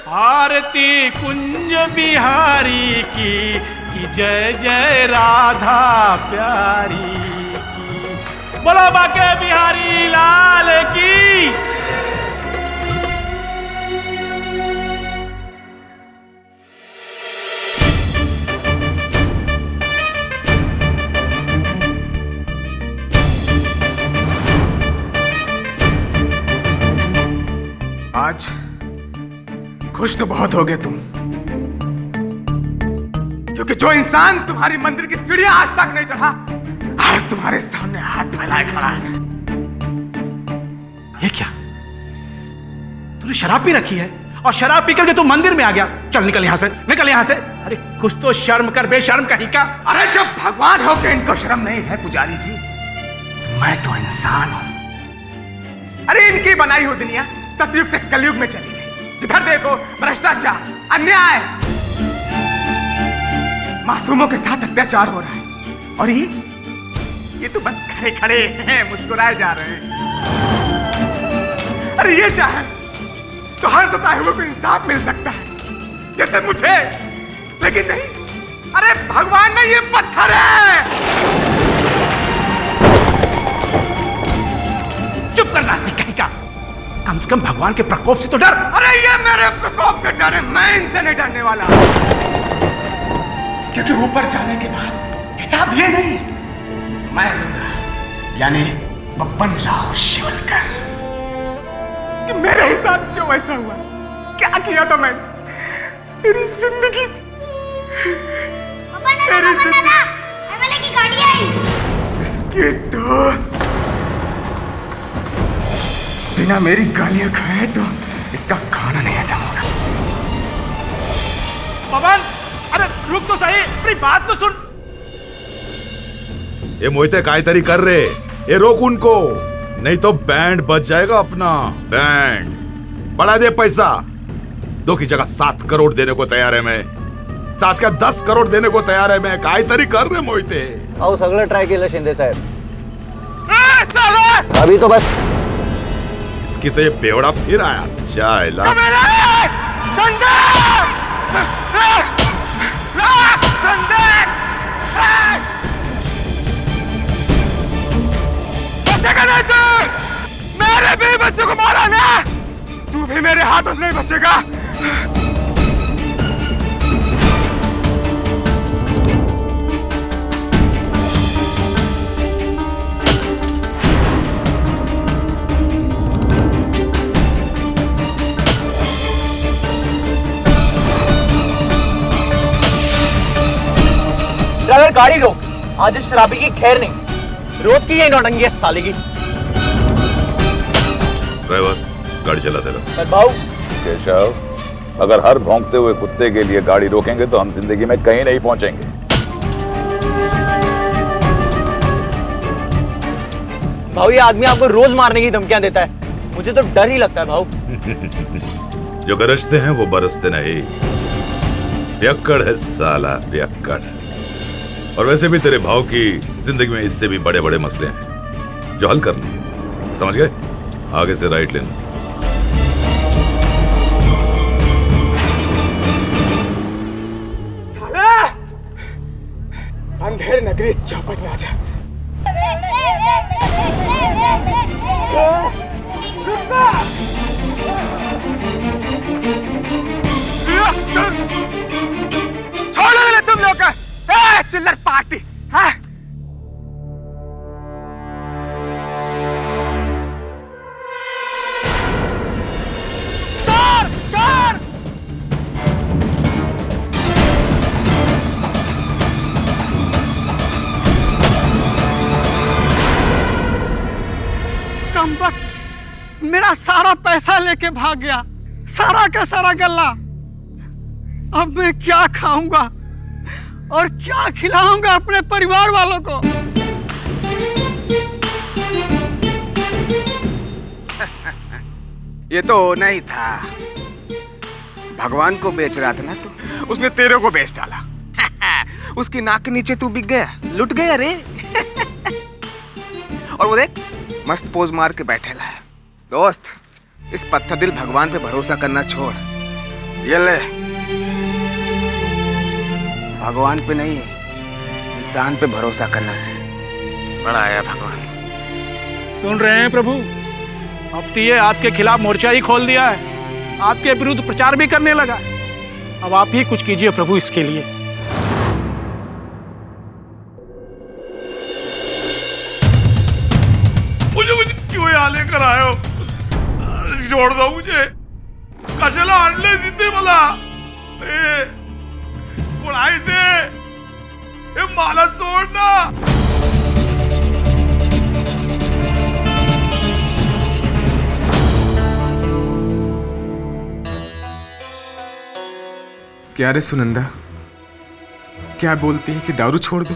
आरती कुंज बिहारी की जय जय राधा प्यारी की। बोलो बाके बिहारी लाल की। आज खुश तो बहुत हो गए तुम, क्योंकि जो इंसान तुम्हारी मंदिर की सीढ़ियां आज तक नहीं चढ़ा, आज तुम्हारे सामने हाथ फैलाए खड़ा है। ये क्या? तूने शराब पी रखी है और शराब पी करके तू मंदिर में आ गया? चल निकल यहां से, निकल यहां से। अरे कुछ तो शर्म कर, बेशर्म कहीं का। अरे जब भगवान हो के इनको शर्म नहीं है पुजारी जी, मैं तो इंसान हूं। अरे इनकी बनाई हुई दुनिया सतयुग से कलयुग में चली गई। जिधर देखो भ्रष्टाचार, अन्याय, मासूमों के साथ अत्याचार हो रहा है। और ये तो बस खड़े खड़े हैं, मुस्कुराए जा रहे हैं। अरे ये चाहे तो हर सताए हुए को इंसाफ मिल सकता है, जैसे मुझे, लेकिन नहीं। अरे भगवान ने ये पत्थर है। चुप कर नास्तिक कहीं का। कम से कम भगवान के प्रकोप से तो डर। अरे ये मेरे प्रकोप से डरे, मैं इनसे नहीं डरने वाला। क्योंकि ऊपर जाने के बाद हिसाब ये नहीं, मैं लूंगा। यानी बप्पन राव शिवलकर। कि मेरे हिसाब क्यों ऐसा हुआ? क्या किया था मैं? मेरी जिंदगी, मेरी जिंदगी की गाड़ी आई। इसके तो बिना मेरी गालियां खाए तो इसका खाना नहीं हजम होगा। पवन, अरे रुक तो सही, अपनी बात तो सुन। ये मोहिते कायतरी कर रहे, ये रोक उनको, नहीं तो बैंड बच जाएगा अपना। बैंड बढ़ा दे पैसा। 2 की जगह 7 करोड़ देने को तैयार है मैं। 7 का 10 करोड़ देने को तैयार है मैं। कायतरी कर रहे मोहिते। आओ सगळं ट्राय केलं शिंदे साहेब। अभी तो बस इसकी तो ये बेवड़ा फिर आया। चायला मेरे भी बच्चों को मारा ना, तू भी मेरे हाथों से नहीं बचेगा। ड्राइवर गाड़ी रोक, आज इस शराबी की खैर नहीं। रोज की ये नौटंकी है साले की। ड्राइवर गाड़ी चला दे रहा। भाऊ केशव, अगर हर भौंकते हुए कुत्ते के लिए गाड़ी रोकेंगे तो हम जिंदगी में कहीं नहीं पहुंचेंगे। भाऊ ये आदमी आपको रोज मारने की धमकियां देता है, मुझे तो डर ही लगता है भाऊ। जो गरजते हैं वो बरसते नहीं। पियक्कड़ है साला, पियक्कड़। और वैसे भी तेरे भाव की जिंदगी में इससे भी बड़े बड़े मसले हैं जो हल करने, समझ गए? आगे से राइट लेना। अंधेर नगरी चौपट राजा। छोड़ो तुम लोग का चिल्लर पार्टी है। चोर चोर। कमबख्त मेरा सारा पैसा लेके भाग गया, सारा का सारा गल्ला। अब मैं क्या खाऊंगा और क्या खिलाऊंगा अपने परिवार वालों को? ये तो होना ही था। भगवान को बेच रहा था ना तू, उसने तेरे को बेच डाला। उसकी नाक के नीचे तू बिक गया, लुट गया रे। और वो देख मस्त पोज मार के बैठे ला है। दोस्त, इस पत्थर दिल भगवान पे भरोसा करना छोड़ ये ले। भगवान पे नहीं, इंसान पे भरोसा करना से बड़ा आया भगवान। सुन रहे हैं प्रभु, अब तो ये आपके खिलाफ मोर्चा ही खोल दिया है, आपके विरुद्ध प्रचार भी करने लगा है। अब आप ही कुछ कीजिए प्रभु इसके लिए। मुझे क्यों यहाँ लेकर आए हो? छोड़ दो मुझे, कशाला आणले जिथे मला? पढ़ाई से माला छोड़ना। क्या रे सुनंदा, क्या बोलती है कि दारू छोड़ दो?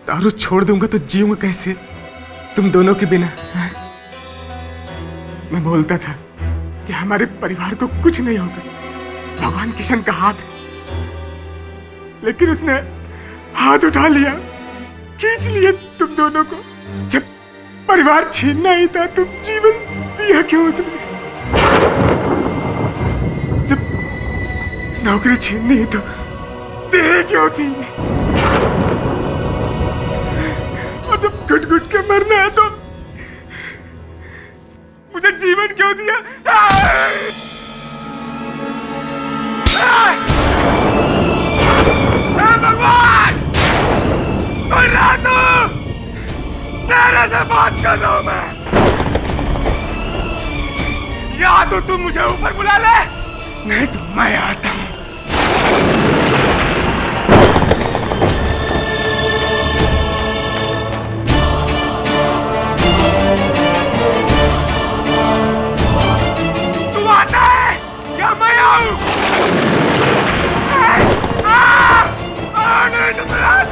दारू छोड़ दूंगा तो जीऊंगा कैसे तुम दोनों के बिना? मैं बोलता था कि हमारे परिवार को कुछ नहीं होगा, भगवान किशन का हाथ है, लेकिन उसने हाथ उठा लिया, खींच लिया तुम दोनों को। जब परिवार छीनना ही था तो जीवन दिया क्यों उसने? जब नौकरी छीननी है तो दे क्यों थी? और जब घुट घुट के मरना है तो मुझे जीवन क्यों दिया? भगवान, कोई रात तेरे से बात कर रहा हूं मैं। या तो तुम मुझे ऊपर बुला ले, नहीं तो मैं आता हूं। तू आता है या मैं आऊं? नहीं तो राज।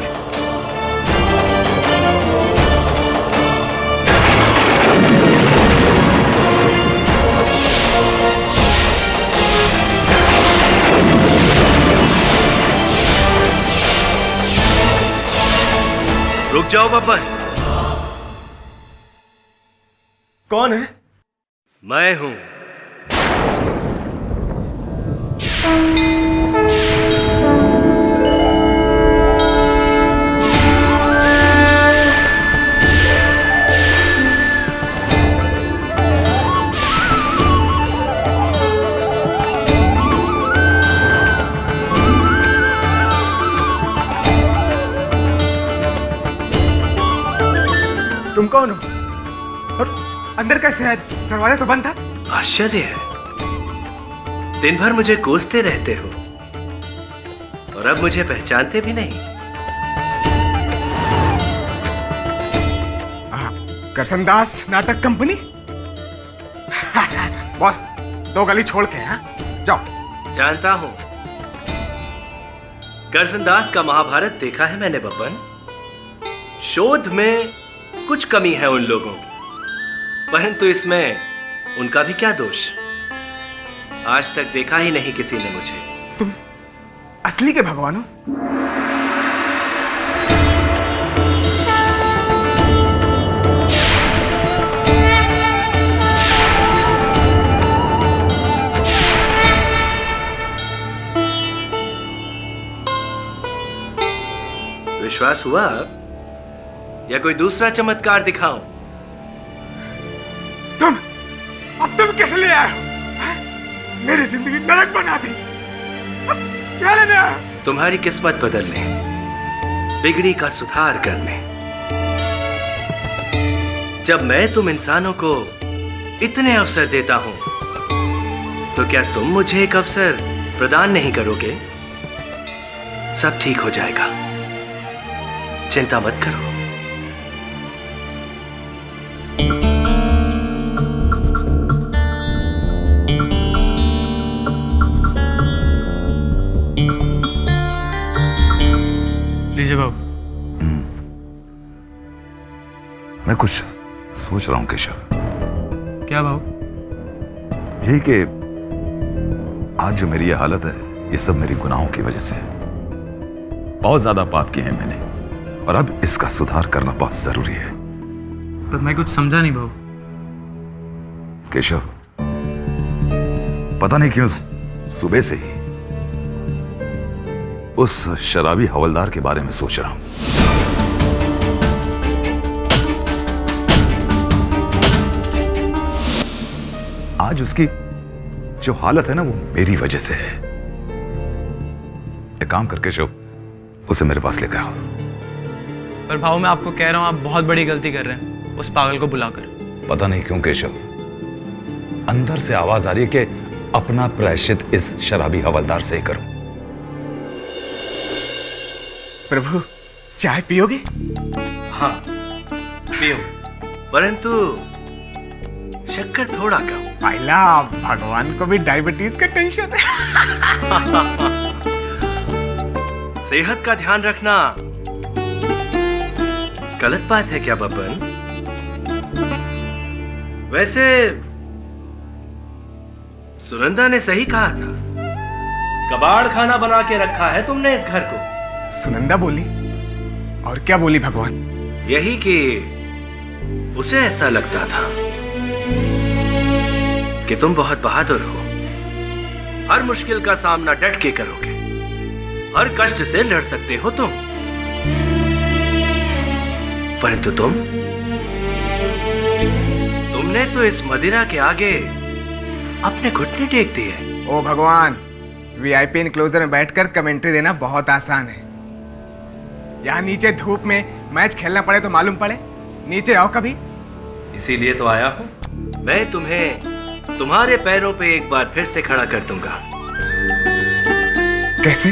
रुक जाओ बब्बन। कौन है? मैं हूं। तुम कौन हो और अंदर कैसे है? दरवाजा तो बंद था। आश्चर्य है, दिन भर मुझे कोसते रहते हो और अब मुझे पहचानते भी नहीं। करसनदास नाटक कंपनी। बॉस, 2 गली छोड़ के। हाँ, जाओ। जानता हूं, करसनदास का महाभारत देखा है मैंने बब्बन। शोध में कुछ कमी है उन लोगों की, परंतु इसमें उनका भी क्या दोष? आज तक देखा ही नहीं किसी ने मुझे। तुम असली के भगवान हो? विश्वास हुआ या कोई दूसरा चमत्कार दिखाऊं? अब तुम कैसे ले आए हो? मेरी जिंदगी नरक बना दी। अब क्या लेने आए हो? तुम्हारी किस्मत बदलने, बिगड़ी का सुधार करने। जब मैं तुम इंसानों को इतने अवसर देता हूं, तो क्या तुम मुझे एक अवसर प्रदान नहीं करोगे? सब ठीक हो जाएगा, चिंता मत करो। लीजिए बाबू। मैं कुछ सोच रहा हूं केशव। क्या बाबू? यही कि आज जो मेरी ये हालत है, ये सब मेरी गुनाहों की वजह से है। बहुत ज्यादा पाप किए हैं मैंने, और अब इसका सुधार करना बहुत जरूरी है। पर मैं कुछ समझा नहीं बाबू। केशव, पता नहीं क्यों सुबह से ही उस शराबी हवलदार के बारे में सोच रहा हूं। आज उसकी जो हालत है ना, वो मेरी वजह से है। एक काम करके शिव, उसे मेरे पास लेकर आओ। पर भाऊ, मैं आपको कह रहा हूं, आप बहुत बड़ी गलती कर रहे हैं उस पागल को बुलाकर। पता नहीं क्यों केशव, अंदर से आवाज आ रही है कि अपना प्रायश्चित इस शराबी हवलदार से ही करूं। प्रभु, चाय पियोगे? हाँ, पियो, परंतु शक्कर थोड़ा कम। पहला भगवान को भी डायबिटीज का टेंशन है। सेहत का ध्यान रखना गलत बात है क्या बब्बन? वैसे सुनंदा ने सही कहा था, कबाड़ खाना बना के रखा है तुमने इस घर को। सुनंदा बोली? और क्या बोली भगवान? यही कि उसे ऐसा लगता था कि तुम बहुत बहादुर हो, हर मुश्किल का सामना डट के करोगे, हर कष्ट से लड़ सकते हो तुम। परंतु तुमने तो इस मदिरा के आगे अपने घुटने टेक दिए। ओ भगवान, वीआईपी इनक्लोजर में बैठकर कमेंट्री देना बहुत आसान है। यहाँ नीचे धूप में मैच खेलना पड़े तो मालूम पड़े। नीचे आओ कभी। इसीलिए तो आया हूं। मैं तुम्हें तुम्हारे पैरों पे एक बार फिर से खड़ा कर दूंगा। कैसे?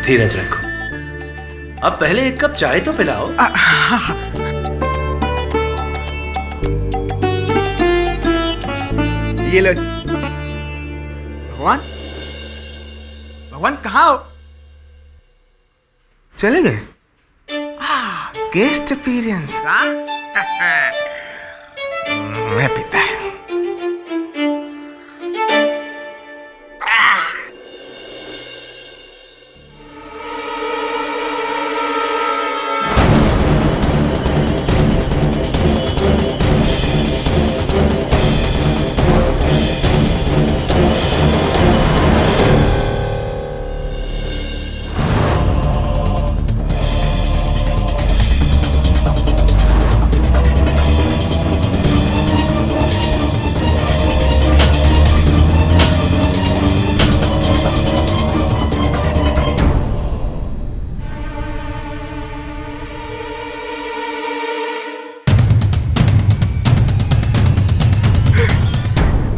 धीरज रखो, अब पहले एक कप चाय तो पिलाओ। ये लो। भगवान, भगवान कहाँ हो? चले गए? Guest appearance. मैं पीता है।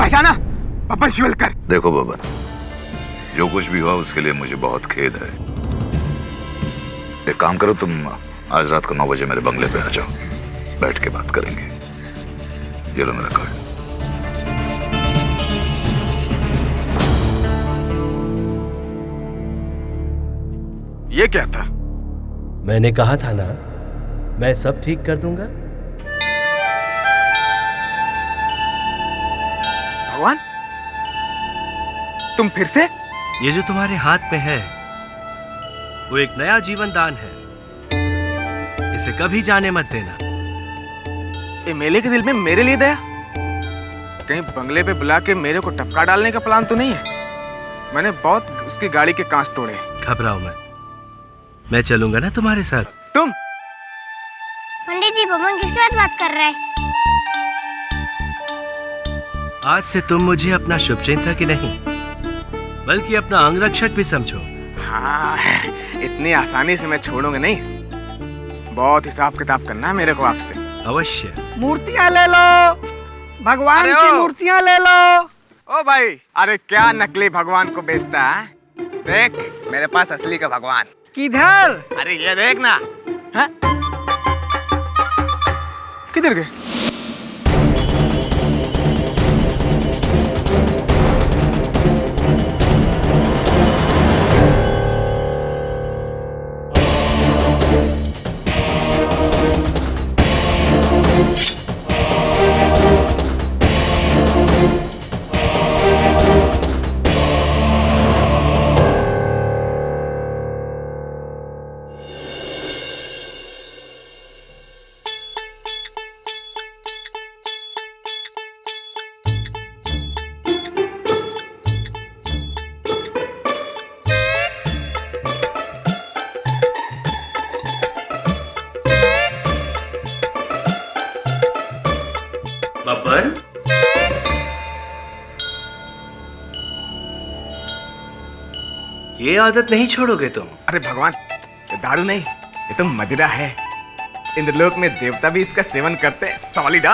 पहचाना? बब्बन शिवलकर। देखो बब्बन, जो कुछ भी हुआ उसके लिए मुझे बहुत खेद है। एक काम करो, तुम आज रात को 9 बजे मेरे बंगले पे आ जाओ, बैठ के बात करेंगे। ये लो मेरा कार्ड। ये क्या था? मैंने कहा था ना, मैं सब ठीक कर दूंगा। भगवान, तुम फिर से? ये जो तुम्हारे हाथ में है वो एक नया जीवन दान है, इसे कभी जाने मत देना। एमएलए के दिल में मेरे लिए दया? कहीं बंगले पे बुला के मेरे को टपका डालने का प्लान तो नहीं है? मैंने बहुत उसकी गाड़ी के कांच तोड़े। घबराओ मत, मैं चलूंगा ना तुम्हारे साथ। तुम? पंडित जी, बब्बन किसके साथ बात कर रहा है? आज से तुम मुझे अपना शुभचिंतक ही नहीं बल्कि अपना अंगरक्षक भी समझो। हाँ, इतनी आसानी से मैं छोड़ूंगा नहीं। बहुत हिसाब किताब करना है मेरे को आपसे। अवश्य। मूर्तियां ले लो, भगवान की मूर्तियां ले लो। ओ भाई, अरे क्या नकली भगवान को बेचता है? देख, मेरे पास असली का भगवान। किधर? अरे ये देख ना। हाँ? किधर गए? ये आदत नहीं छोड़ोगे तुम? अरे भगवान, ये दारू नहीं, ये तो मदिरा है। इंद्रलोक में देवता भी इसका सेवन करते हैं। सॉलिडा।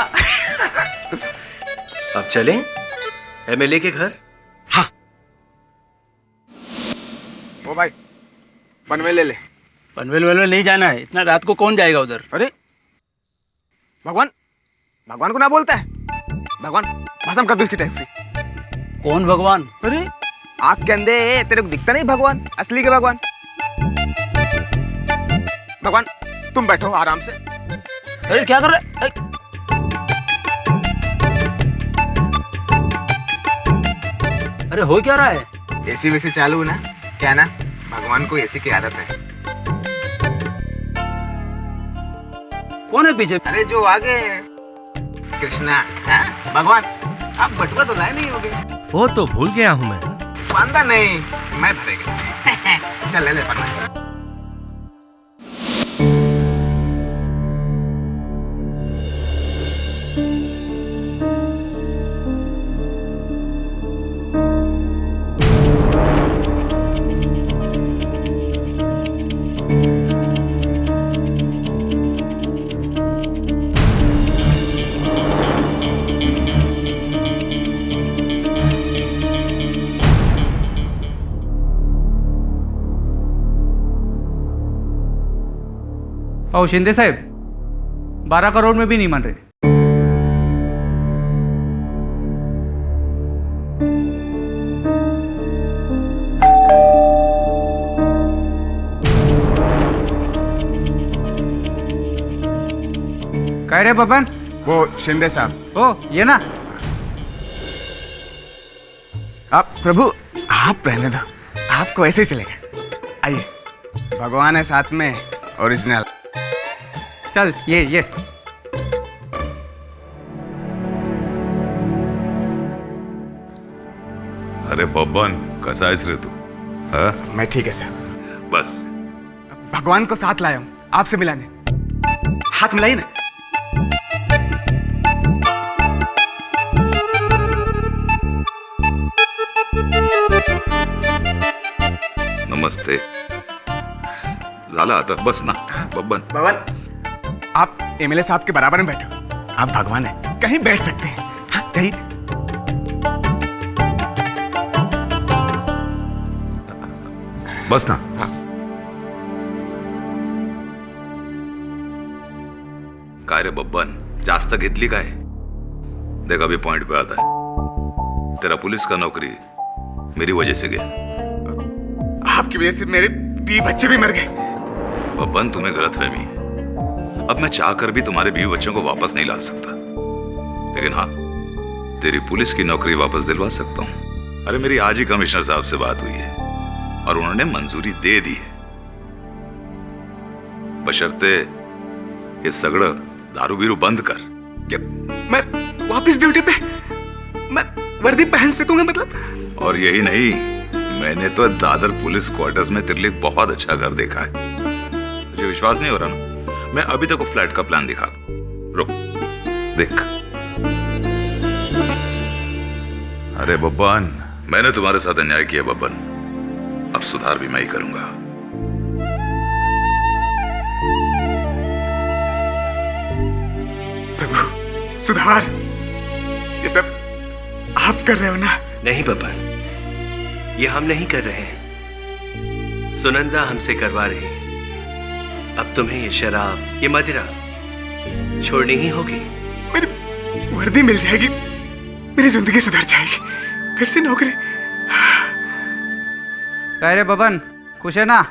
अब चलें एमएलए के घर? हाँ। ओ भाई, पनवेल ले ले। पनवेल वनवेल नहीं जाना है, इतना रात को कौन जाएगा उधर? अरे भगवान, भगवान को ना बोलता है। भगवान, भस्म कर दो इसकी टैक्सी। कौन भगवान? अरे आँख के अंधे तेरे को दिखता नहीं भगवान, असली के भगवान। भगवान तुम बैठो आराम से। अरे क्या कर रहे? अरे हो क्या रहा है? एसी वैसे चालू ना, क्या ना, भगवान को एसी की आदत है। कौन है पीछे? अरे जो आगे कृष्णा। हाँ? भगवान आप बटुआ तो लाए नहीं होगे? वो तो भूल गया हूँ मैं। वांदा नहीं, मैं भरेगा। चल ले ले पन्ना। और शिंदे साहब 12 करोड़ में भी नहीं मान रहे। कह रहे बबन? वो शिंदे साहब। ओ ये ना, आप प्रभु आप रहने दो, आपको ऐसे ही चलेगा। आइए, भगवान है साथ में, ओरिजिनल। चल ये अरे बब्बन, कैसा है रे तू? हाँ? मैं ठीक है साहब। बस भगवान को साथ लाया हूँ आपसे मिलाने। हाथ मिलाइए ना। नमस्ते। झाला आता, बस ना बब्बन। भगवान आप एमएलए साहब के बराबर में बैठो, आप भगवान हैं, कहीं बैठ सकते हैं। हाँ, कहीं। बस ना। हाँ। काय रे बब्बन, जास्त घेतली काय? देख अभी पॉइंट पे आता है। तेरा पुलिस का नौकरी मेरी वजह से गया। आपकी वजह से मेरे 20 बच्चे भी मर गए। बब्बन तुम्हें गलतफहमी। अब मैं चाहकर भी तुम्हारे 20 बच्चों को वापस नहीं ला सकता, लेकिन हाँ तेरी पुलिस की नौकरी वापस दिलवा सकता हूँ। अरे मेरी आज ही कमिश्नर साहब से बात हुई है और उन्होंने मंजूरी दे दी है, बशर्ते ये सगड़ा दारू बीरू बंद कर। क्या मैं वापस ड्यूटी पे मैं वर्दी पहन सकूंगा मतलब? और यही नहीं, मैंने तो दादर पुलिस क्वार्टर्स में तेरे लिए बहुत अच्छा घर देखा है। तुझे विश्वास नहीं हो रहा ना? मैं अभी तक फ्लैट का प्लान दिखा दूं। रुक देख। अरे बब्बन, मैंने तुम्हारे साथ अन्याय किया बब्बन, अब सुधार भी मैं ही करूंगा। प्रभु सुधार, ये सब आप कर रहे हो ना? नहीं बब्बन, ये हम नहीं कर रहे हैं, सुनंदा हमसे करवा रही है। अब तुम्हें ये शराब, ये मदिरा छोड़नी ही होगी। मेरी वर्दी मिल जाएगी, मेरी जिंदगी सुधर जाएगी, फिर से नौकरी। कह रहे बबन, खुश है ना?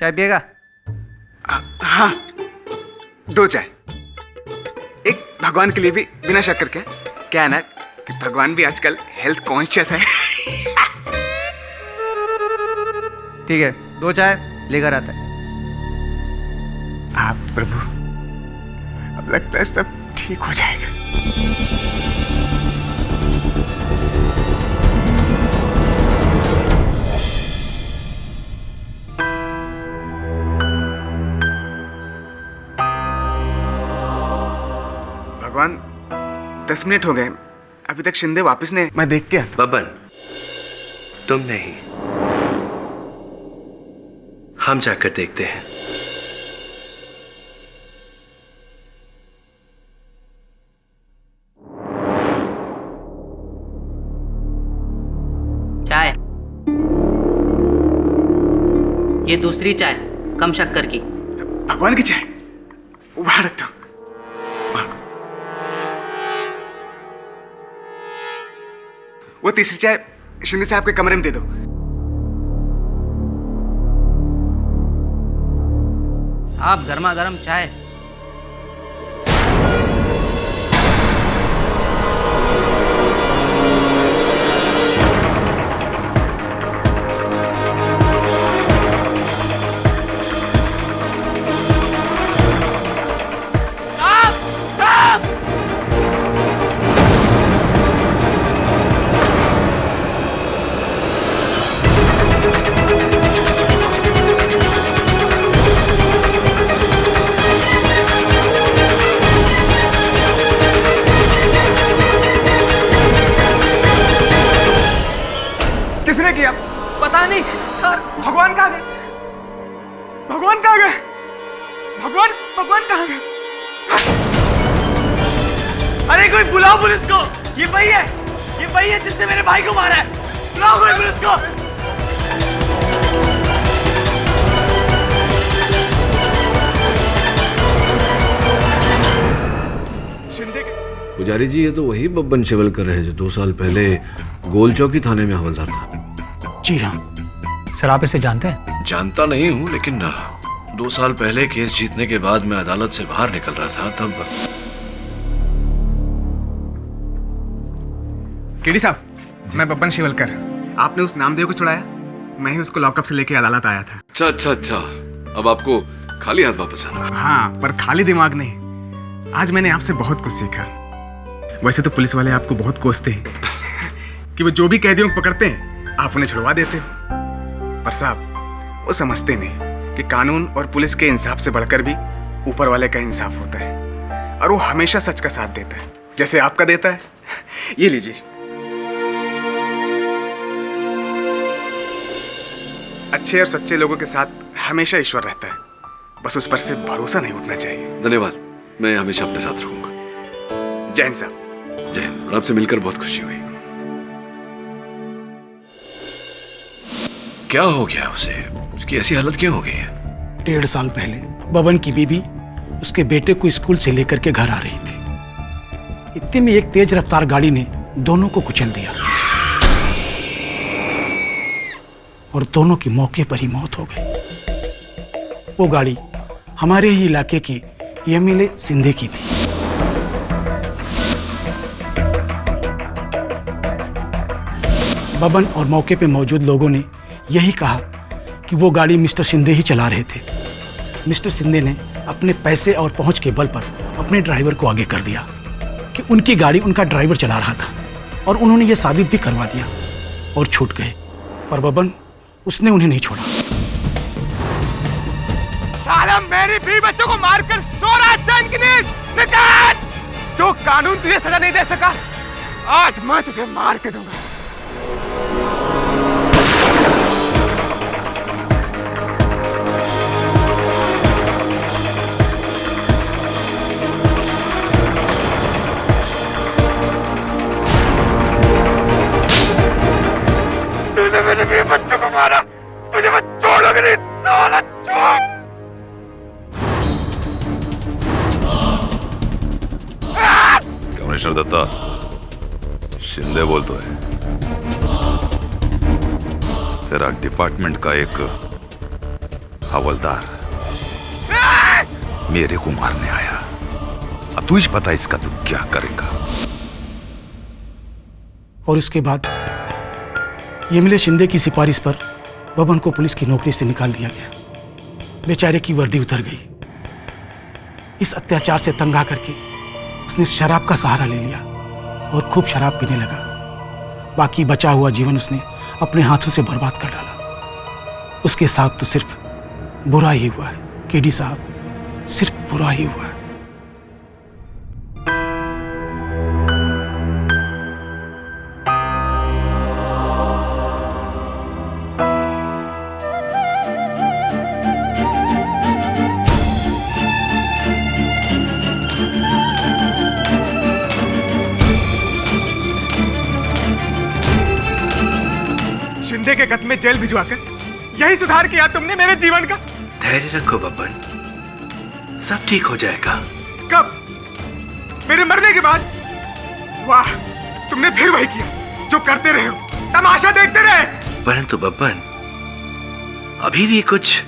चाय पिएगा? हाँ, 2 चाय। एक भगवान के लिए भी बिना शक्कर के। क्या है ना कि भगवान भी आजकल हेल्थ कॉन्शियस है। ठीक है, 2 चाय लेकर आता है। आप प्रभु, अब लगता है सब ठीक हो जाएगा। भगवान 10 मिनट हो गए, अभी तक शिंदे वापस नहीं। मैं देख के आता। बब्बन, तुम नहीं, हम जाकर देखते हैं। चाय, ये दूसरी चाय कम शक्कर की। भगवान की चाय वहां रख दो। वो तीसरी चाय शिंदे साहब के कमरे में दे दो। साहब, गर्मा गर्म चाय। किसने किया? पता नहीं सर। भगवान कहाँ गए? भगवान कहाँ गए? भगवान भगवान कहाँ गए? अरे कोई बुलाओ पुलिस को। ये वही है जिसने मेरे भाई को मारा है। बुलाओ कोई पुलिस को। शिंदे के पुजारी जी, ये तो वही बब्बन शिवलकर है जो 2 साल पहले गोल चौकी थाने में हवलदार था। जी हाँ सर, आप इसे जानते हैं? जानता नहीं हूँ, लेकिन 2 साल पहले केस जीतने के बाद मैं अदालत से बाहर निकल रहा था, तब केडी साहब, मैं बब्बन शिवलकर। आपने उस नामदेव को छुड़ाया, मैं ही उसको लॉकअप से लेके अदालत आया था। अच्छा। अब आपको खाली हाथ वापस आना। हाँ, पर खाली दिमाग नहीं। आज मैंने आपसे बहुत कुछ सीखा। वैसे तो पुलिस वाले आपको बहुत कोसते हैं कि वो जो भी कैदियों को पकड़ते हैं आप उन्हें छुड़वा देते हो, पर साहब वो समझते नहीं कि कानून और पुलिस के इंसाफ से बढ़कर भी ऊपर वाले का इंसाफ होता है, और वो हमेशा सच का साथ देता है, जैसे आपका देता है। ये लीजिए। अच्छे और सच्चे लोगों के साथ हमेशा ईश्वर रहता है, बस उस पर से भरोसा नहीं उठना चाहिए। धन्यवाद, मैं हमेशा अपने साथ रहूंगा। जय हिंद साहब। जय हिंद। और आपसे मिलकर बहुत खुशी हुई। क्या हो गया उसे? उसकी ऐसी हालत क्यों हो गई है? 1.5 साल पहले बबन की बीबी उसके बेटे को स्कूल से लेकर के घर आ रही थी। इतने में एक तेज रफ्तार गाड़ी ने दोनों को कुचल दिया और दोनों की मौके पर ही मौत हो गई। वो गाड़ी हमारे ही इलाके की एमएलए सिंधे की थी। बबन और मौके पे मौजूद लोगों ने यही कहा कि वो गाड़ी मिस्टर सिंधे ही चला रहे थे। मिस्टर सिंधे ने अपने पैसे और पहुंच के बल पर अपने ड्राइवर को आगे कर दिया कि उनकी गाड़ी उनका ड्राइवर चला रहा था, और उन्होंने ये साबित भी करवा दिया और छूट गए। पर बबन, उसने उन्हें नहीं छोड़ा। साला मेरी बीवी बच्चों को मारकर सो रहा चैन की नींद। निकाल! जो कानून तुझे सजा नहीं दे सका, आज मैं तुझे मार के दूंगा। तूने मेरे बीवी बच्चों को मारा, तुझे मैं छोड़ूंगा नहीं, साला चोर! कमिश्नर दत्ता, शिंदे बोल तो है। तेरा डिपार्टमेंट का एक हवलदार मेरे को मारने आया। अब तू ही पता इसका तू क्या करेगा। और इसके बाद एमएलए शिंदे की सिफारिश पर बबन को पुलिस की नौकरी से निकाल दिया गया। बेचारे की वर्दी उतर गई। इस अत्याचार से तंग आकर के उसने शराब का सहारा ले लिया और खूब शराब पीने लगा। बाकी बचा हुआ जीवन उसने अपने हाथों से बर्बाद कर डाला। उसके साथ तो सिर्फ बुरा ही हुआ है केडी साहब, सिर्फ बुरा ही हुआ है। शिंदे के कत्ल में जेल भिजवाकर यही सुधार किया तुमने मेरे जीवन का। धैर्य रखो बब्बन, सब ठीक हो जाएगा। कब? मेरे मरने के बाद? वाह, तुमने फिर वही किया जो करते रहे हो, तमाशा देखते रहे। परंतु बब्बन, अभी भी कुछ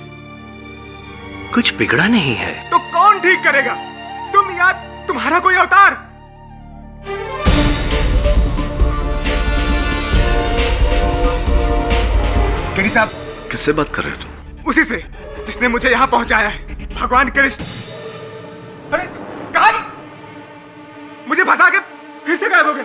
बिगड़ा नहीं है। तो कौन ठीक करेगा? तुम या तुम्हारा कोई अवतार? केडी साहब, किससे बात कर रहे हो तुम? उसी से जिसने मुझे यहां पहुंचाया है, भगवान कृष्ण। अरे कहां? मुझे फंसा के फिर से गायब हो गए।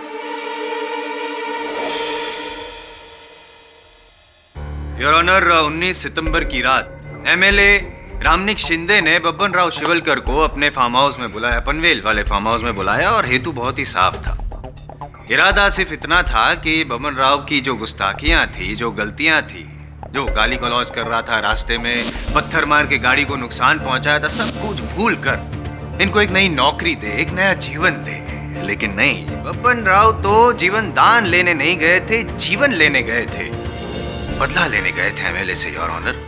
योर ऑनर, 19 सितंबर की रात एमएलए रामनिक शिंदे ने बब्बन राव शिवलकर को अपने फार्म हाउस में बुलाया, पनवेल वाले फार्म हाउस में बुलाया, और हेतु बहुत ही साफ था। इरादा सिर्फ इतना था कि बब्बन राव की जो गुस्ताखियां थी, जो गलतियां थी, जो गाली गलौज कर रहा था, रास्ते में पत्थर मार के गाड़ी को नुकसान पहुंचाया था, सब कुछ भूल कर इनको एक नई नौकरी दे, एक नया जीवन दे। लेकिन नहीं, बब्बन राव तो जीवन दान लेने नहीं गए थे, जीवन लेने गए थे, बदला लेने गए थे एमएलए से, योर ऑनर।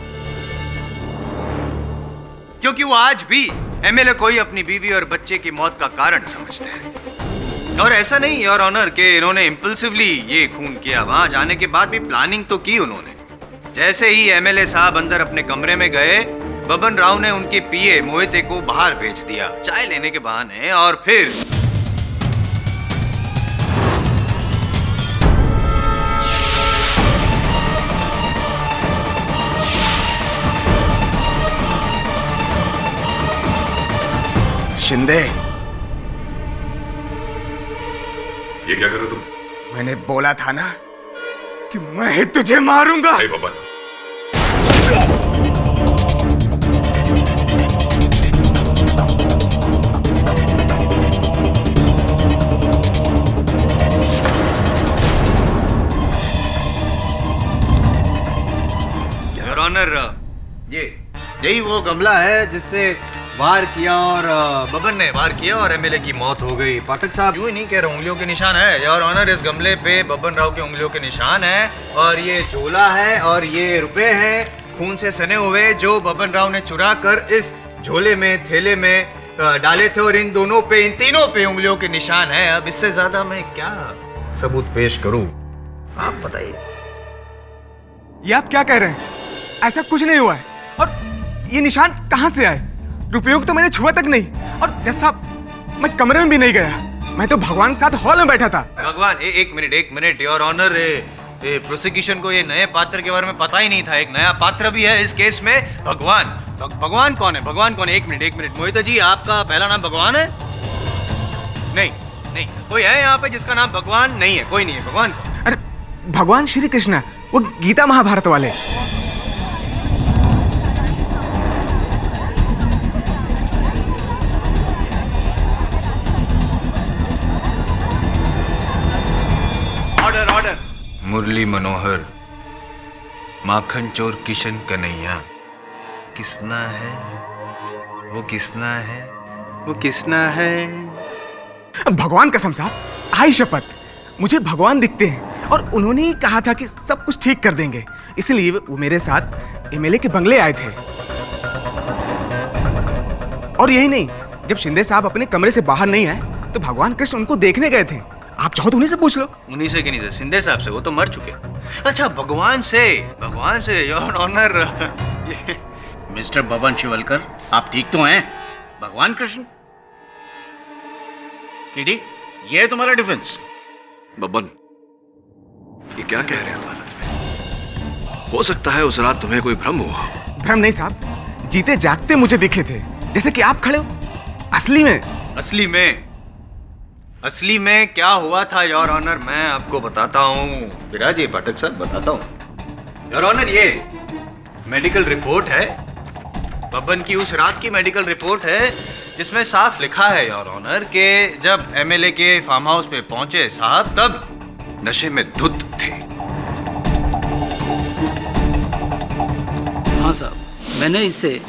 क्योंकि वो आज भी एमएलए को ही अपनी बीवी और बच्चे की मौत का कारण समझते हैं। और ऐसा नहीं योर ऑनर कि इन्होंने इंपल्सिवली ये खून किया, वहां जाने के बाद भी प्लानिंग तो की उन्होंने। जैसे ही एमएलए साहब अंदर अपने कमरे में गए, बब्बन राव ने उनके पीए मोहिते को बाहर भेज दिया चाय लेने के बहाने, और फिर शिंदे, ये क्या करो तुम? मैंने बोला था ना कि मैं ही तुझे मारूंगा। नहीं बब्बन, योर ऑनर, यही वो गमला है जिससे वार किया, और बब्बन ने वार किया और एमएलए की मौत हो गई। पाठक साहब, यूं ही नहीं कह रहा, उंगलियों के निशान है योर ऑनर। इस गमले पे बब्बन राव के उंगलियों के निशान है, और ये झोला है, और ये रुपए हैं खून से सने हुए जो बब्बन राव ने चुरा कर इस झोले में, थैले में डाले थे, और इन दोनों पे, इन तीनों पे उंगलियों के निशान है। अब इससे ज्यादा मैं क्या सबूत पेश करूं, आप बताइए। ये आप क्या कह रहे हैं? ऐसा कुछ नहीं हुआ है। और ये निशान कहां से आए? रुपयों को तो मैंने छुआ तक नहीं, और जैसा मैं कमरे में भी नहीं गया, मैं तो भगवान के साथ हॉल में बैठा था। भगवान, एक मिनट योर ऑनर, प्रोसिक्यूशन को ये नए पात्र के बारे में पता ही नहीं था। एक नया पात्र भी है इस केस में, भगवान। भगवान कौन है? भगवान कौन है? एक मिनट मोहिता जी, आपका पहला नाम भगवान है? नहीं, कोई है यहाँ पे जिसका नाम भगवान? नहीं है, कोई नहीं है। भगवान कौन? अरे भगवान श्री कृष्ण, वो गीता महाभारत वाले। ऑर्डर। मुरली मनोहर, माखन चोर किशन कन्हैया, किसना है वो? किसना है वो? किसना है? भगवान कसम साहब, आई शपथ, मुझे भगवान दिखते हैं, और उन्होंने ही कहा था कि सब कुछ ठीक कर देंगे, इसलिए वो मेरे साथ एमएलए के बंगले आए थे। और यही नहीं, जब शिंदे साहब अपने कमरे से बाहर नहीं आए तो भगवान कृष्ण उनको देखने गए थे। आप चाहो तो उन्हीं से पूछ लो। उन्हीं से कि नहीं से? शिंदे साहब से? वो तो मर चुके। अच्छा, भगवान से your honour. Mister Babban Shivalkar, आप ठीक तो हैं? भगवान कृष्ण किडी, ये है तुम्हारा डिफेंस? बब्बन, ये क्या कह रहे हो? हालत में हो सकता है उस रात तुम्हें कोई भ्रम हुआ हो। भ्रम नहीं साहब, जीते जागते मुझे दिखे थे, जैसे कि आप खड़े हो। असली में क्या हुआ था योर ऑनर, मैं आपको बताता हूँ। विराज, पाठक साहब, बताता हूँ योर ऑनर। ये मेडिकल रिपोर्ट है, बब्बन की उस रात की मेडिकल रिपोर्ट है, जिसमें साफ लिखा है योर ऑनर कि जब एमएलए के फार्म हाउस पे पहुंचे साहब, तब नशे में धुत थे। हाँ साहब, मैंने इसे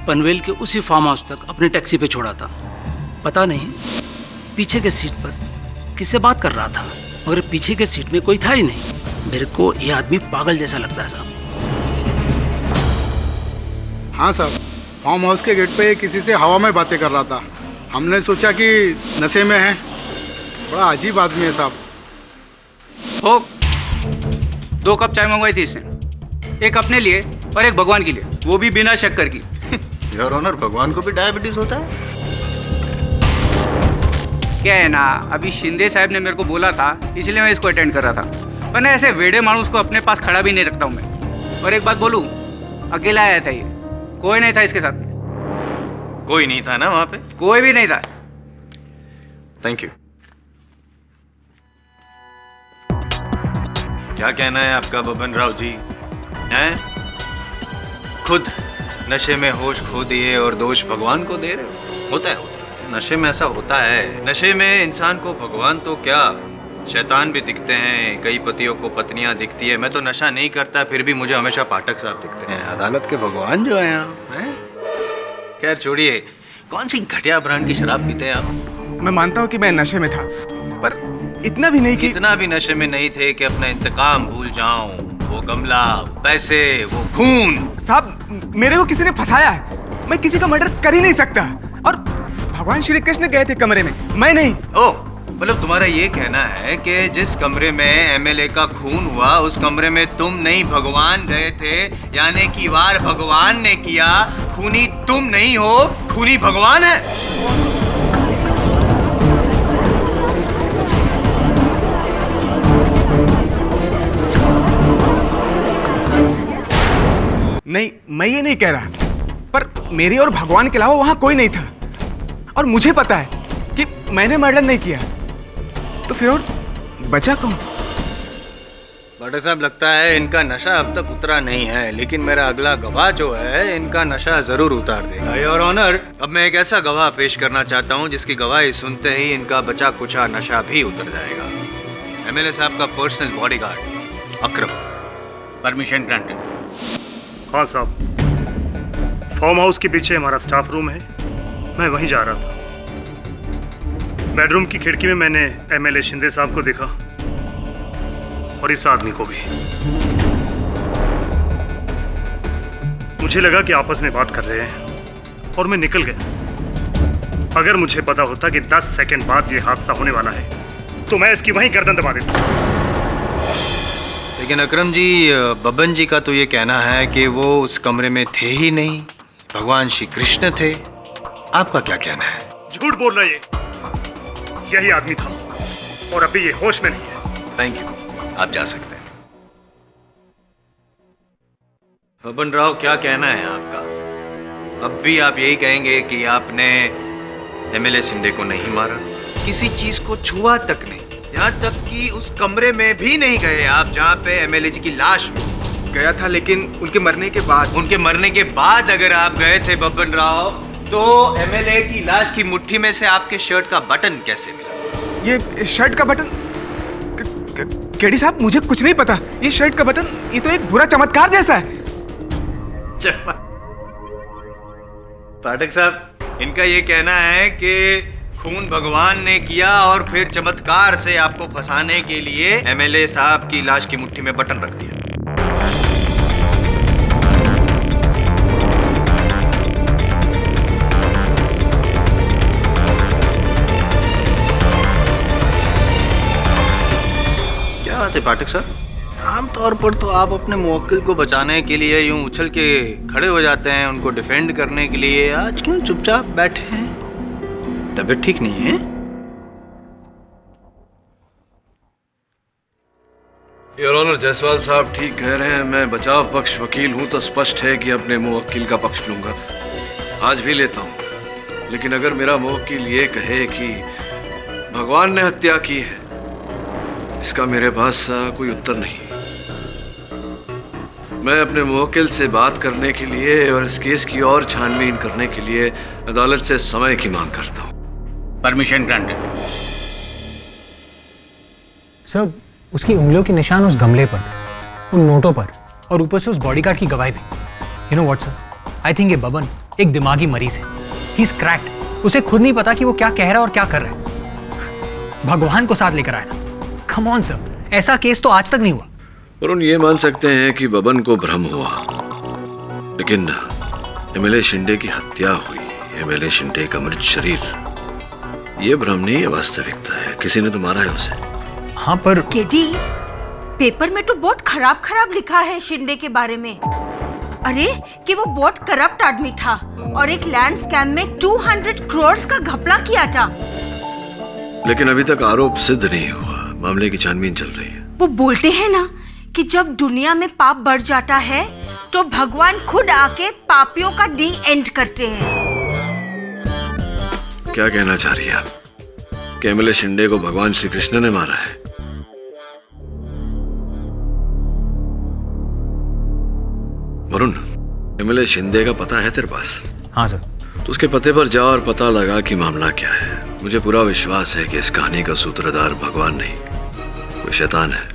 पनवेल के उसी फार्म हाउस तक अपने टैक्सी पे छोड़ा था। पता नहीं पीछे के सीट पर किससे बात कर रहा था, मगर पीछे के सीट में कोई था ही नहीं। मेरे को ये आदमी पागल जैसा लगता है साहब। हाँ साहब, फार्म हाउस के गेट पे किसी से हवा में बातें कर रहा था। हमने सोचा कि नशे में है। बड़ा अजीब आदमी है साहब। हो 2 कप चाय मंगवाई थी इसने, एक अपने लिए और एक भगवान के लिए, वो भी बिना शक्कर की। योर ऑनर, भगवान को भी डायबिटीज होता है? क्या है ना, अभी शिंदे साहब ने मेरे को बोला था, इसलिए मैं इसको अटेंड कर रहा था, वरना ऐसे वेड़े मानुस को अपने पास खड़ा भी नहीं रखता हूँ मैं। और एक बात बोलूँ, अकेला आया था ये, कोई नहीं था इसके साथ में। कोई नहीं था ना वहाँ पे? कोई भी नहीं था। Thank you. क्या कहना है आपका बबन राव जी? हैं? खुद नशे में होश खो दिए और दोष भगवान को दे रहे हो? होता है, नशे में ऐसा होता है। नशे में इंसान को भगवान तो क्या, शैतान भी दिखते हैं, कई पतियों को पत्नियां दिखती है। मैं तो नशा नहीं करता, फिर भी मुझे हमेशा पाठक साहब दिखते हैं, अदालत के भगवान जो हैं आप। खैर छोड़िए, कौन सी घटिया ब्रांड की शराब पीते हैं आप? मैं मानता हूँ कि मैं नशे में था, पर इतना भी नहीं कि... इतना भी नशे में नहीं थे कि अपना इंतकाम भूल जाऊं। वो गमला, वो पैसे, वो खून। साहब, मेरे को किसी ने फंसाया है, मैं किसी का मर्डर कर ही नहीं सकता। और भगवान श्री कृष्ण गए थे कमरे में, मैं नहीं। ओ, मतलब तुम्हारा ये कहना है कि जिस कमरे में एमएलए का खून हुआ, उस कमरे में तुम नहीं भगवान गए थे, यानी कि वार भगवान ने किया, खूनी तुम नहीं हो, खूनी भगवान है। नहीं, मैं ये नहीं कह रहा, पर मेरे और भगवान के अलावा वहां कोई नहीं था, और मुझे पता है कि मैंने मर्डर नहीं किया, तो फिर और बचा कौन? पाठक साहब, लगता है इनका नशा अब तक उतरा नहीं है, लेकिन मेरा अगला गवाह जो है इनका नशा जरूर उतार देगा। योर ऑनर, अब मैं एक ऐसा गवाह पेश करना चाहता हूँ जिसकी गवाही सुनते ही इनका बचा कुचा नशा भी उतर जाएगा। एमएलए साहब का personal bodyguard Akram. Permission granted. हाँ साहब, फार्म हाउस के पीछे हमारा स्टाफ रूम है, मैं वहीं जा रहा था। बेडरूम की खिड़की में मैंने एमएलए शिंदे साहब को देखा और इस आदमी को भी। मुझे लगा कि आपस में बात कर रहे हैं और मैं निकल गया। अगर मुझे पता होता कि 10 सेकंड बाद ये हादसा होने वाला है तो मैं इसकी वहीं गर्दन दबा देता। लेकिन अकरम जी, बबन जी का तो ये कहना है कि वो उस कमरे में थे ही नहीं, भगवान श्री कृष्ण थे। आपका क्या कहना है? झूठ बोल रहा है ये, यही आदमी था और अभी ये होश में नहीं है। थैंक यू, आप जा सकते हैं। बबन राव, क्या कहना है आपका? अब भी आप यही कहेंगे कि आपने एमएलए शिंदे को नहीं मारा, किसी चीज को छुआ तक नहीं, यहाँ तक कि उस कमरे में भी नहीं गए आप जहाँ पे एमएलए जी की लाश गया था, लेकिन उनके मरने के बाद। उनके मरने के बाद अगर आप गए थे बबन राव, तो एमएलए की लाश की मुट्ठी में से आपके शर्ट का बटन कैसे मिला? ये शर्ट का बटन? केडी साहब, मुझे कुछ नहीं पता। ये शर्ट का बटन, ये तो एक बुरा चमत्कार जैसा है। पाठक साहब, इनका ये कहना है कि खून भगवान ने किया और फिर चमत्कार से आपको फंसाने के लिए एमएलए साहब की लाश की मुट्ठी में बटन रख दिया। क्या बात है पाठक साहब? आमतौर पर तो आप अपने मुवक्किल को बचाने के लिए यूं उछल के खड़े हो जाते हैं, उनको डिफेंड करने के लिए। आज क्यों चुपचाप बैठे हैं? तबीयत ठीक नहीं है? योर ऑनर, जायसवाल साहब ठीक कह रहे हैं। मैं बचाव पक्ष वकील हूं तो स्पष्ट है कि अपने मुवक्किल का पक्ष लूंगा, आज भी लेता हूं। लेकिन अगर मेरा मुवक्किल ये कहे कि भगवान ने हत्या की है, इसका मेरे पास कोई उत्तर नहीं। मैं अपने मुवक्किल से बात करने के लिए और इस केस की और छानबीन करने के लिए अदालत से समय की मांग करता हूं। Permission granted. सर, उसकी उंगलियों के निशान उस गमले पर, उन नोटों पर, और ऊपर से उस बॉडीगार्ड की गवाही भी। You know what sir, I think ये बबन एक दिमागी मरीज है। He is cracked. उसे खुद नहीं पता कि वो क्या कह रहा है और क्या कर रहा है। भगवान को साथ लेकर आया था। कम ऑन सर, ऐसा केस तो आज तक नहीं हुआ। वरुण ये मान सकते हैं कि बबन को भ्रम हुआ, लेकिन एमएलए शिंदे की हत्या हुई, एमएलए शिंदे का मृत शरीर, ये भ्रम नहीं, ये वास्तविकता है। किसी ने तो मारा है उसे। हाँ पर केडी, पेपर में तो बहुत खराब खराब लिखा है शिंदे के बारे में। अरे कि वो बहुत करप्ट आदमी था और एक लैंड स्कैम में 200 करोड़ का घपला किया था। लेकिन अभी तक आरोप सिद्ध नहीं हुआ, मामले की छानबीन चल रही है। वो बोलते हैं ना कि जब दुनिया में पाप बढ़ जाता है तो भगवान खुद आके पापियों का डी एंड करते हैं। क्या कहना चाह रही है आप? कि एमएलए शिंदे को भगवान श्री कृष्ण ने मारा है? वरुण, एमएलए शिंदे का पता है तेरे पास? हाँ सर। तो उसके पते पर जा और पता लगा कि मामला क्या है। मुझे पूरा विश्वास है कि इस कहानी का सूत्रधार भगवान नहीं, कोई शैतान है।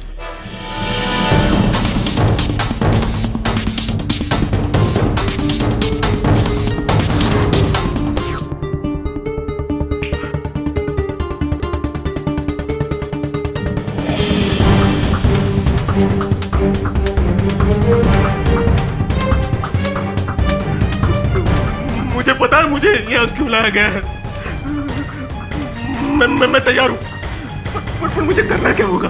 मुझे पता है मुझे यहाँ क्यों लाया गया है। मैं तैयार हूँ, पर मुझे करना क्या होगा?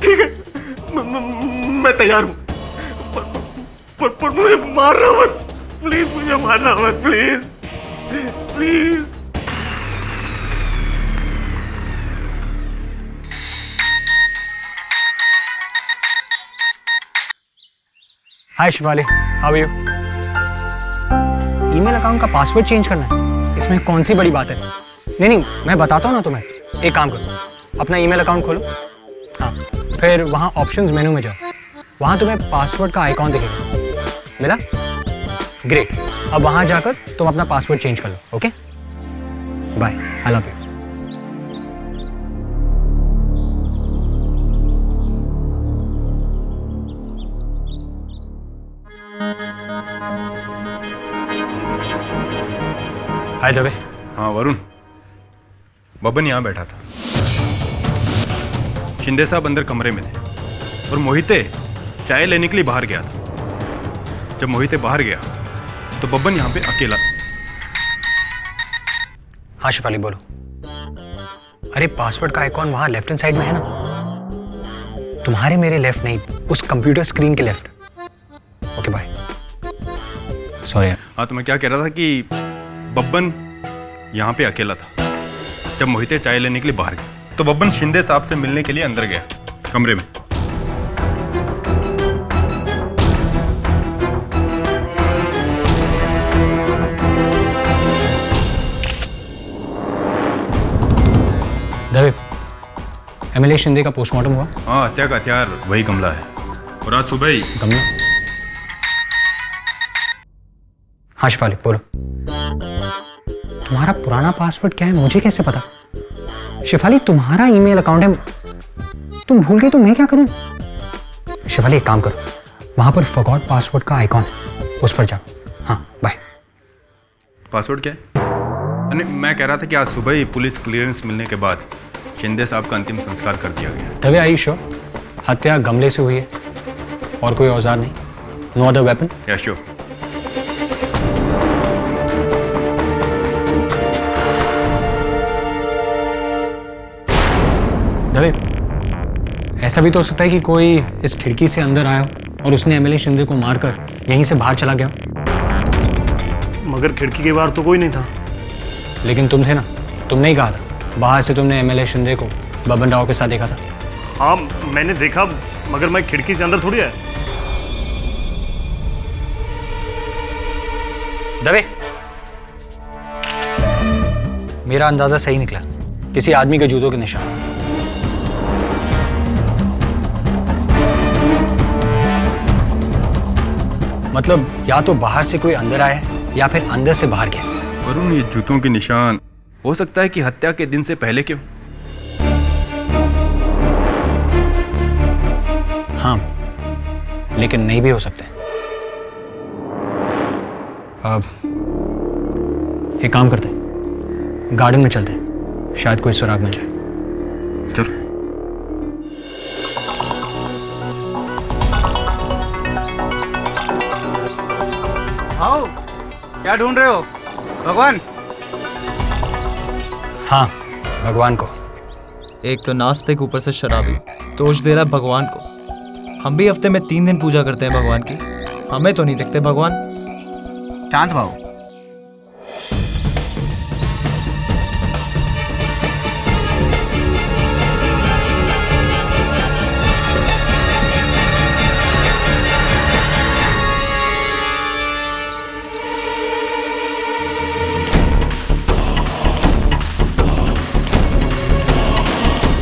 ठीक है, मैं तैयार हूँ, पर मुझे मारना मत प्लीज, मुझे मारना मत please please. Hi Shivali, how are you? Email account का पासवर्ड चेंज करना है, इसमें कौन सी बड़ी बात है? नहीं, मैं बताता हूँ ना तुम्हें। एक काम करो, अपना ईमेल अकाउंट खोलो, हाँ, फिर वहाँ ऑप्शंस मेनू में जाओ, वहाँ तुम्हें पासवर्ड का आइकॉन दिखेगा। मिला? ग्रेट। अब वहाँ जाकर तुम अपना पासवर्ड चेंज कर लो। Okay, bye, I love you. Hi जबे। हाँ वरुण, बबन यहाँ बैठा था, शिंदे साहब अंदर कमरे में थे और मोहिते चाय लेने के लिए बाहर गया था। जब मोहिते बाहर गया तो बबन यहाँ पे अकेला। हाँ शिफाली बोलो। अरे पासवर्ड का आइकॉन वहाँ लेफ्ट हैंड साइड में है ना, तुम्हारे मेरे लेफ्ट नहीं, उस कंप्यूटर स्क्रीन के लेफ्ट। Okay bye. सॉरी। हाँ तो मैं क्या कह रहा था कि बब्बन यहाँ पे अकेला था जब मोहिते चाय लेने के लिए बाहर गया, तो बब्बन शिंदे साहब से मिलने के लिए अंदर गया कमरे में। दवे, एमएलए शिंदे का पोस्टमार्टम हुआ? हाँ, हत्या का हथियार वही गमला है और आज सुबह ही। गमला? हाँ शिफाली बोलो। तुम्हारा पुराना पासवर्ड क्या है मुझे कैसे पता? शिफाली तुम्हारा ईमेल अकाउंट है, तुम भूल गए तो मैं क्या करूं? शिफाली एक काम करो, वहां पर फॉरगॉट पासवर्ड का आइकॉन है, उस पर जाओ। हाँ बाय। पासवर्ड क्या है? मैं कह रहा था कि आज सुबह ही पुलिस क्लियरेंस मिलने के बाद शिंदे साहब का अंतिम संस्कार कर दिया गया। तभी आई श्योर? हत्या गमले से हुई है और कोई औजार नहीं? No other weapon? या श्योर। दवे, ऐसा भी तो हो सकता है कि कोई इस खिड़की से अंदर आया और उसने एमएलए शिंदे को मारकर यहीं से बाहर चला गया। मगर खिड़की के बाहर तो कोई नहीं था। लेकिन तुम थे ना, तुमने ही कहा था बाहर से तुमने एमएलए शिंदे को बबन राव के साथ देखा था। हाँ मैंने देखा, मगर मैं खिड़की से अंदर थोड़ी आया। दवे, मेरा अंदाजा सही निकला, किसी आदमी के जूतों के निशान। मतलब या तो बाहर से कोई अंदर आया या फिर अंदर से बाहर गया। वरुण, ये जूतों के निशान हो सकता है कि हत्या के दिन से पहले क्यों? हाँ, लेकिन नहीं भी हो सकते। अब एक काम करते हैं, गार्डन में चलते हैं, शायद कोई सुराग मिल जाए। चलो। आओ, क्या ढूंढ रहे हो? भगवान? हाँ, भगवान को। एक तो नास्तिक, ऊपर से शराबी, दोष दे रहा है भगवान को। हम भी हफ्ते में 3 दिन पूजा करते हैं भगवान की, हमें तो नहीं दिखते भगवान। शांत भाव।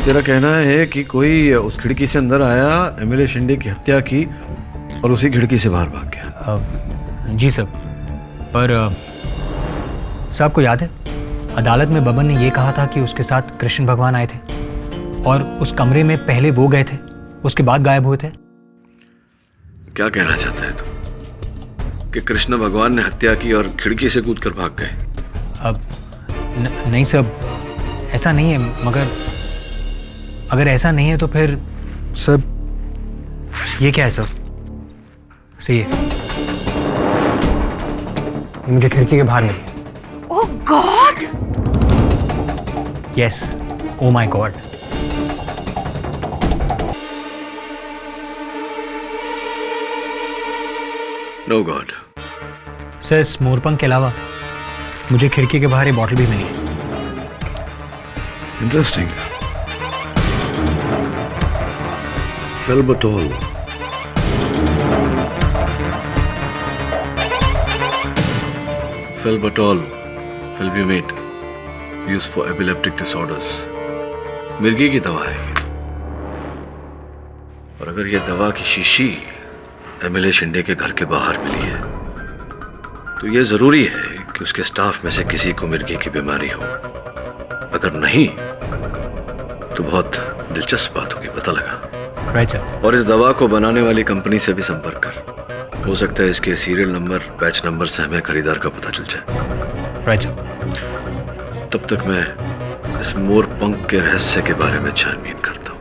तेरा कहना है कि कोई उस खिड़की से अंदर आया, एमएलए शिंदे की हत्या की और उसी खिड़की से बाहर भाग गया? जी सर, पर साहब को याद है अदालत में बबन ने ये कहा था कि उसके साथ कृष्ण भगवान आए थे और उस कमरे में पहले वो गए थे, उसके बाद गायब हुए थे। क्या कहना चाहता है तू कि कृष्ण भगवान ने हत्या की और खिड़की से कूदकर भाग गए? अब नहीं सर, ऐसा नहीं है, मगर अगर ऐसा नहीं है तो फिर सर ये क्या है सर? सही है, मुझे खिड़की के बाहर मिली। Oh god! Yes, oh my god. No god. Sir इस मोरपंख के अलावा मुझे खिड़की के बाहर ये बॉटल भी मिली है। Interesting. Felbatol. Felbatol, felbamate, used for epileptic disorders. मिर्गी की दवा है ये। और अगर ये दवा की शीशी एमएलए शिंदे के घर के बाहर मिली है तो ये जरूरी है कि उसके स्टाफ में से किसी को मिर्गी की बीमारी हो। अगर नहीं तो बहुत दिलचस्प बात होगी, पता लगा। और इस दवा को बनाने वाली कंपनी से भी संपर्क कर। हो सकता है इसके सीरियल नंबर, बैच नंबर से हमें खरीदार का पता चल जाए। तब तक मैं इस मोरपंख के रहस्य के बारे में छानबीन करता हूं।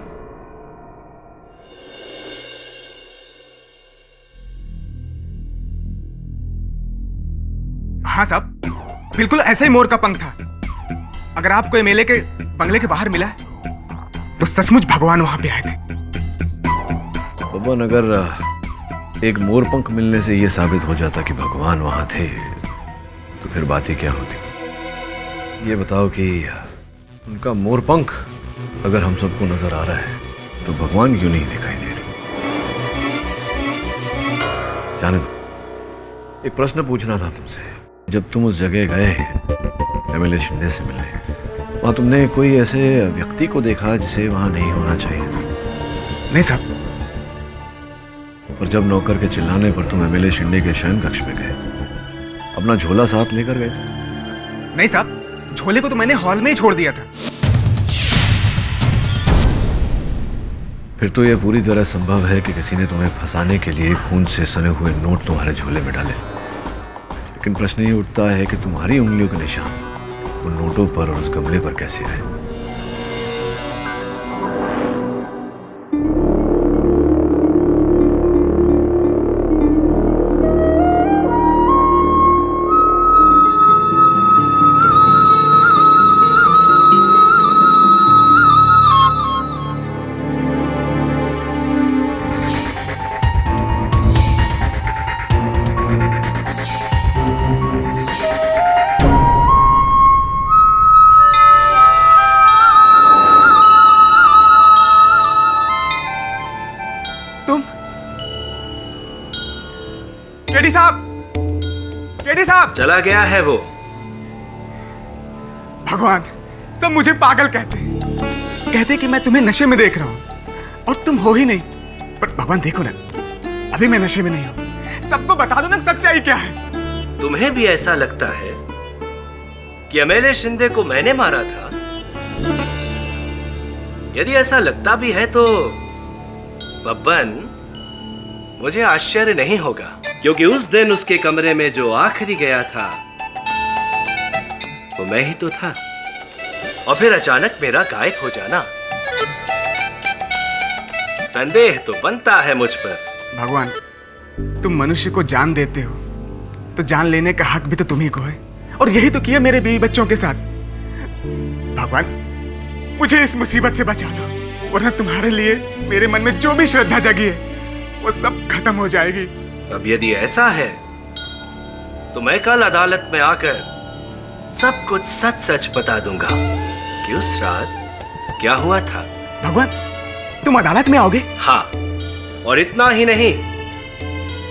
हाँ साहब, बिल्कुल ऐसा ही मोर का पंख था। अगर आपको एमएलए के बंगले के बाहर मिला है तो सचमुच भगवान वहां पे आए थे। बबन, अगर एक मोरपंख मिलने से यह साबित हो जाता कि भगवान वहां थे तो फिर बात ही क्या होती? ये बताओ कि उनका मोरपंख अगर हम सबको नजर आ रहा है तो भगवान क्यों नहीं दिखाई दे रहे? जाने दो, एक प्रश्न पूछना था तुमसे। जब तुम उस जगह गए एमएलए शिंदे से मिलने, वहां तुमने कोई ऐसे व्यक्ति को देखा जिसे वहां नहीं होना चाहिए? नहीं साहब। और जब नौकर के चिल्लाने पर तुम एमएलए शिंदे के शयन कक्ष में गए, अपना झोला साथ लेकर गए थे? नहीं साहब, झोले को तो मैंने हॉल में ही छोड़ दिया था। फिर तो यह पूरी तरह संभव है कि किसी ने तुम्हें फंसाने के लिए खून से सने हुए नोट तुम्हारे झोले में डाले। लेकिन प्रश्न ये उठता है कि तुम्हारी उंगलियों के निशान उन नोटों पर और उस गमले पर कैसे आए? केडी साहब, चला गया है वो। भगवान, सब मुझे पागल कहते कि मैं तुम्हें नशे में देख रहा हूं और तुम हो ही नहीं। पर भगवान देखो ना, अभी मैं नशे में नहीं हूं। सबको बता दो ना सच्चाई क्या है। तुम्हें भी ऐसा लगता है कि एमएलए शिंदे को मैंने मारा था? यदि ऐसा लगता भी है तो बब्बन, मुझे आश्चर्य नहीं होगा, क्योंकि उस दिन उसके कमरे में जो आखिरी गया था वो मैं ही तो था। और फिर अचानक मेरा गायब हो जाना, संदेह तो बनता है मुझ पर। भगवान, तुम मनुष्य को जान देते हो तो जान लेने का हक भी तो तुम्ही को है, और यही तो किया मेरे बीवी बच्चों के साथ। भगवान, मुझे इस मुसीबत से बचा लो, वरना तुम्हारे लिए मेरे मन में जो भी श्रद्धा जगी है वो सब खत्म हो जाएगी। अब यदि ऐसा है तो मैं कल अदालत में आकर सब कुछ सच सच बता दूंगा कि उस रात क्या हुआ था। भगवान, तुम अदालत में आओगे? हाँ, और इतना ही नहीं,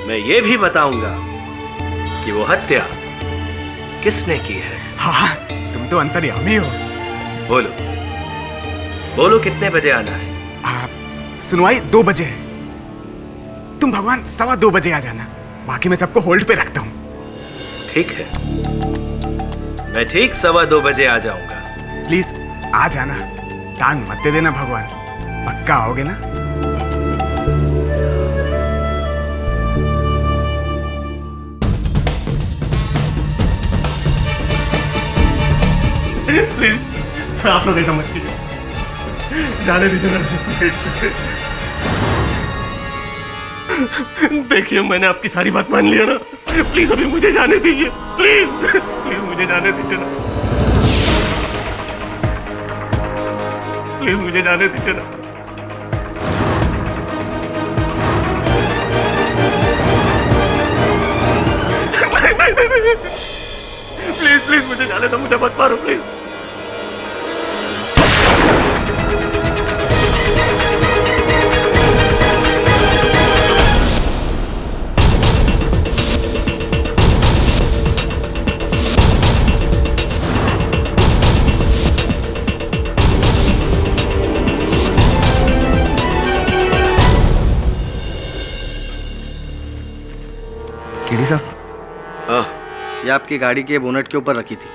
मैं ये भी बताऊंगा कि वो हत्या किसने की है। हाँ, तुम तो अंतर्यामी हो। बोलो बोलो, कितने बजे आना है? सुनवाई 2 बजे है। तुम भगवान 2:15 बजे आ जाना, बाकी मैं सबको होल्ड पे रखता हूँ। ठीक है, मैं ठीक 2:15 बजे आ जाऊंगा। प्लीज आ जाना, टांग मत दे देना भगवान, पक्का आओगे ना? प्लीज आप लोग ऐसा मत कीजिए, जाने दीजिए ना। देखिए, मैंने आपकी सारी बात मान लिया ना, प्लीज अभी मुझे जाने दीजिए, प्लीज प्लीज मुझे जाने दीजिए ना, प्लीज मुझे जाने दीजिए ना। प्लीज प्लीज मुझे जाने दो, मुझे मत मारो प्लीज। केडी साहब, ये आपकी गाड़ी के बोनट के ऊपर रखी थी।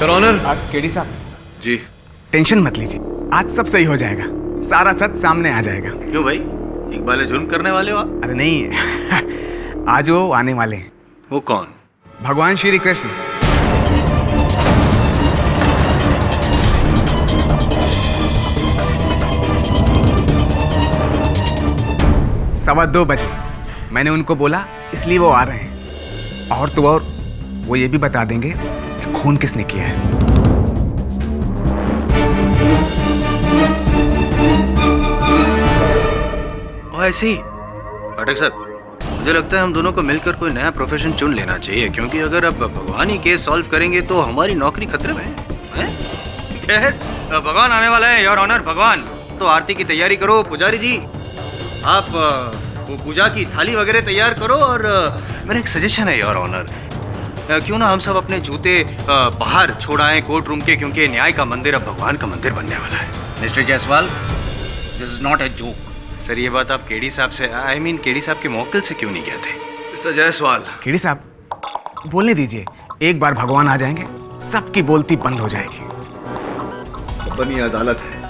Your honour. केडी साहब जी, टेंशन मत लीजिए, आज सब सही हो जाएगा, सारा सच सामने आ जाएगा। क्यों भाई, इकबाल जुर्म करने वाले हो आप? अरे नहीं, आज वो आने वाले हैं। वो कौन? भगवान श्री कृष्ण। सवा 2 बजे मैंने उनको बोला, इसलिए वो आ रहे हैं। और तो और वो ये भी बता देंगे कि खून किसने किया है। ओ ऐसे ही पाठक साहब, मुझे लगता है हम दोनों को मिलकर कोई नया प्रोफेशन चुन लेना चाहिए, क्योंकि अगर अब भगवान ही केस सॉल्व करेंगे तो हमारी नौकरी खतरे में है। खैर, भगवान आने वाला है योर ऑनर। भगवान, तो आरती की तैयारी करो। पुजारी जी, आप वो पूजा की थाली वगैरह तैयार करो। और मेरा एक सजेशन है योर ऑनर, क्यों ना हम सब अपने जूते बाहर छोड़ आए कोर्ट रूम के, क्योंकि न्याय का मंदिर अब भगवान का मंदिर बनने वाला है। Mister Jaiswal, this is not a joke. Sir, ये बात आप केडी साहब से, आई मीन केडी साहब के मौकिल से क्यों नहीं कहते? मिस्टर जायसवाल। केडी साहब, बोलने दीजिए, एक बार भगवान आ जाएंगे सबकी बोलती बंद हो जाएगी। अपनी अदालत है,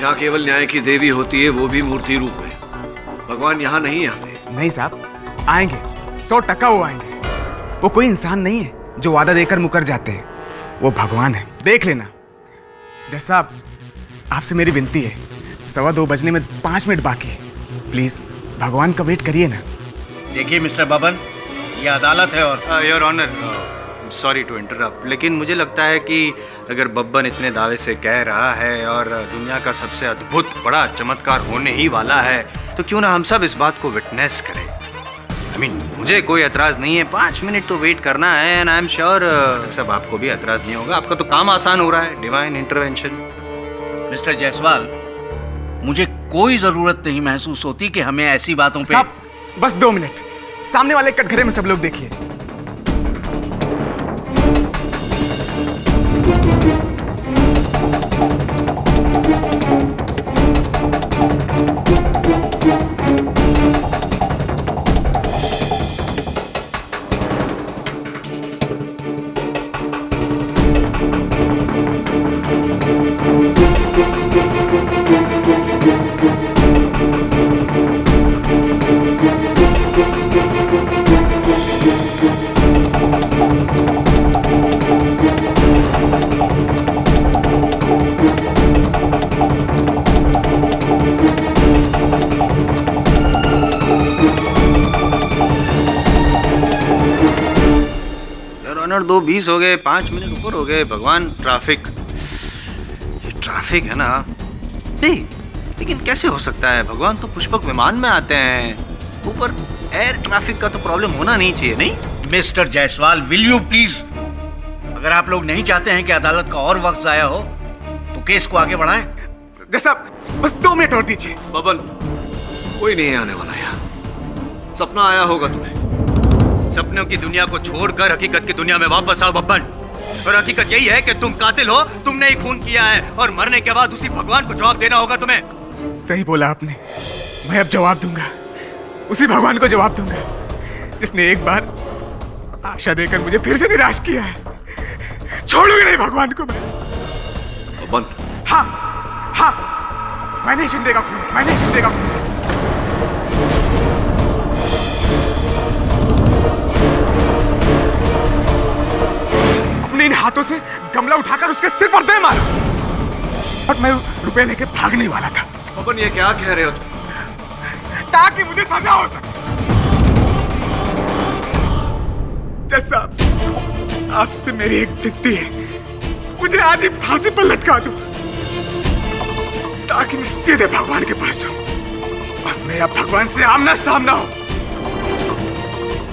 यहाँ केवल न्याय की देवी होती है, वो भी मूर्ति रूप में। भगवान यहाँ नहीं आते। नहीं साहब, आएंगे, 100% वो आएंगे। वो कोई इंसान नहीं है जो वादा देकर मुकर जाते हैं, वो भगवान है, देख लेना। जज साहब, आपसे मेरी विनती है, 2:15 बजने में 5 मिनट बाकी है, प्लीज भगवान का वेट करिए ना। देखिए मिस्टर बबन, ये अदालत है और your honour, sorry to interrupt, लेकिन मुझे लगता है कि अगर बब्बन इतने दावे से कह रहा है और दुनिया का सबसे अद्भुत बड़ा चमत्कार होने ही वाला है, तो क्यों ना हम सब इस बात को विटनेस करें। आई मीन, मुझे कोई एतराज नहीं है, 5 मिनट तो वेट करना है। एंड आई एम श्योर सब आपको भी एतराज नहीं होगा, आपका तो काम आसान हो रहा है, डिवाइन इंटरवेंशन। मिस्टर जायसवाल, मुझे कोई जरूरत नहीं महसूस होती कि हमें ऐसी बातों पे। बस 2 मिनट, सामने वाले कटघरे में सब लोग देखिए। 9:20 हो गए, 5 मिनट ऊपर हो गए। भगवान ट्रैफिक, ये ट्रैफिक है ना? नहीं, लेकिन कैसे हो सकता है? भगवान तो पुष्पक विमान में आते हैं, ऊपर एयर ट्रैफिक का तो प्रॉब्लम होना नहीं चाहिए, नहीं? Mister Jaiswal, will you please? अगर आप लोग नहीं चाहते हैं कि अदालत का और वक्त जाया हो तो केस को आगे बढ़ाएं। जैसा बस 2 मिनट और दीजिए। बबन, कोई नहीं आने वाला यहाँ। सपना आया होगा तुम्हें। सपनों की दुनिया को छोड़कर हकीकत की दुनिया में वापस आओ बब्बन। और हकीकत यही है कि तुम कातिल हो, तुमने ही खून किया है और मरने के बाद उसी भगवान को जवाब देना होगा तुम्हें। सही बोला आपने, मैं अब जवाब दूंगा, उसी भगवान को जवाब दूंगा जिसने एक बार आशा देकर मुझे फिर से निराश किया है। छोड़ूंगा नहीं भगवान को मैं। बबन, हाँ हाँ, मैंने शिंदे का खून, मैंने शिंदे का खून। अपने इन हाथों से गमला उठाकर उसके सिर पर दे मारा, और मैं रुपए लेके भागने वाला था। बबन, ये क्या कह रहे हो तुम? ताकि मुझे सजा हो सके। जज साहब, आपसे मेरी एक विनती है, मुझे आज ही फांसी पर लटका दो ताकि मैं सीधे भगवान के पास जाऊं और मेरा भगवान से आमना सामना हो।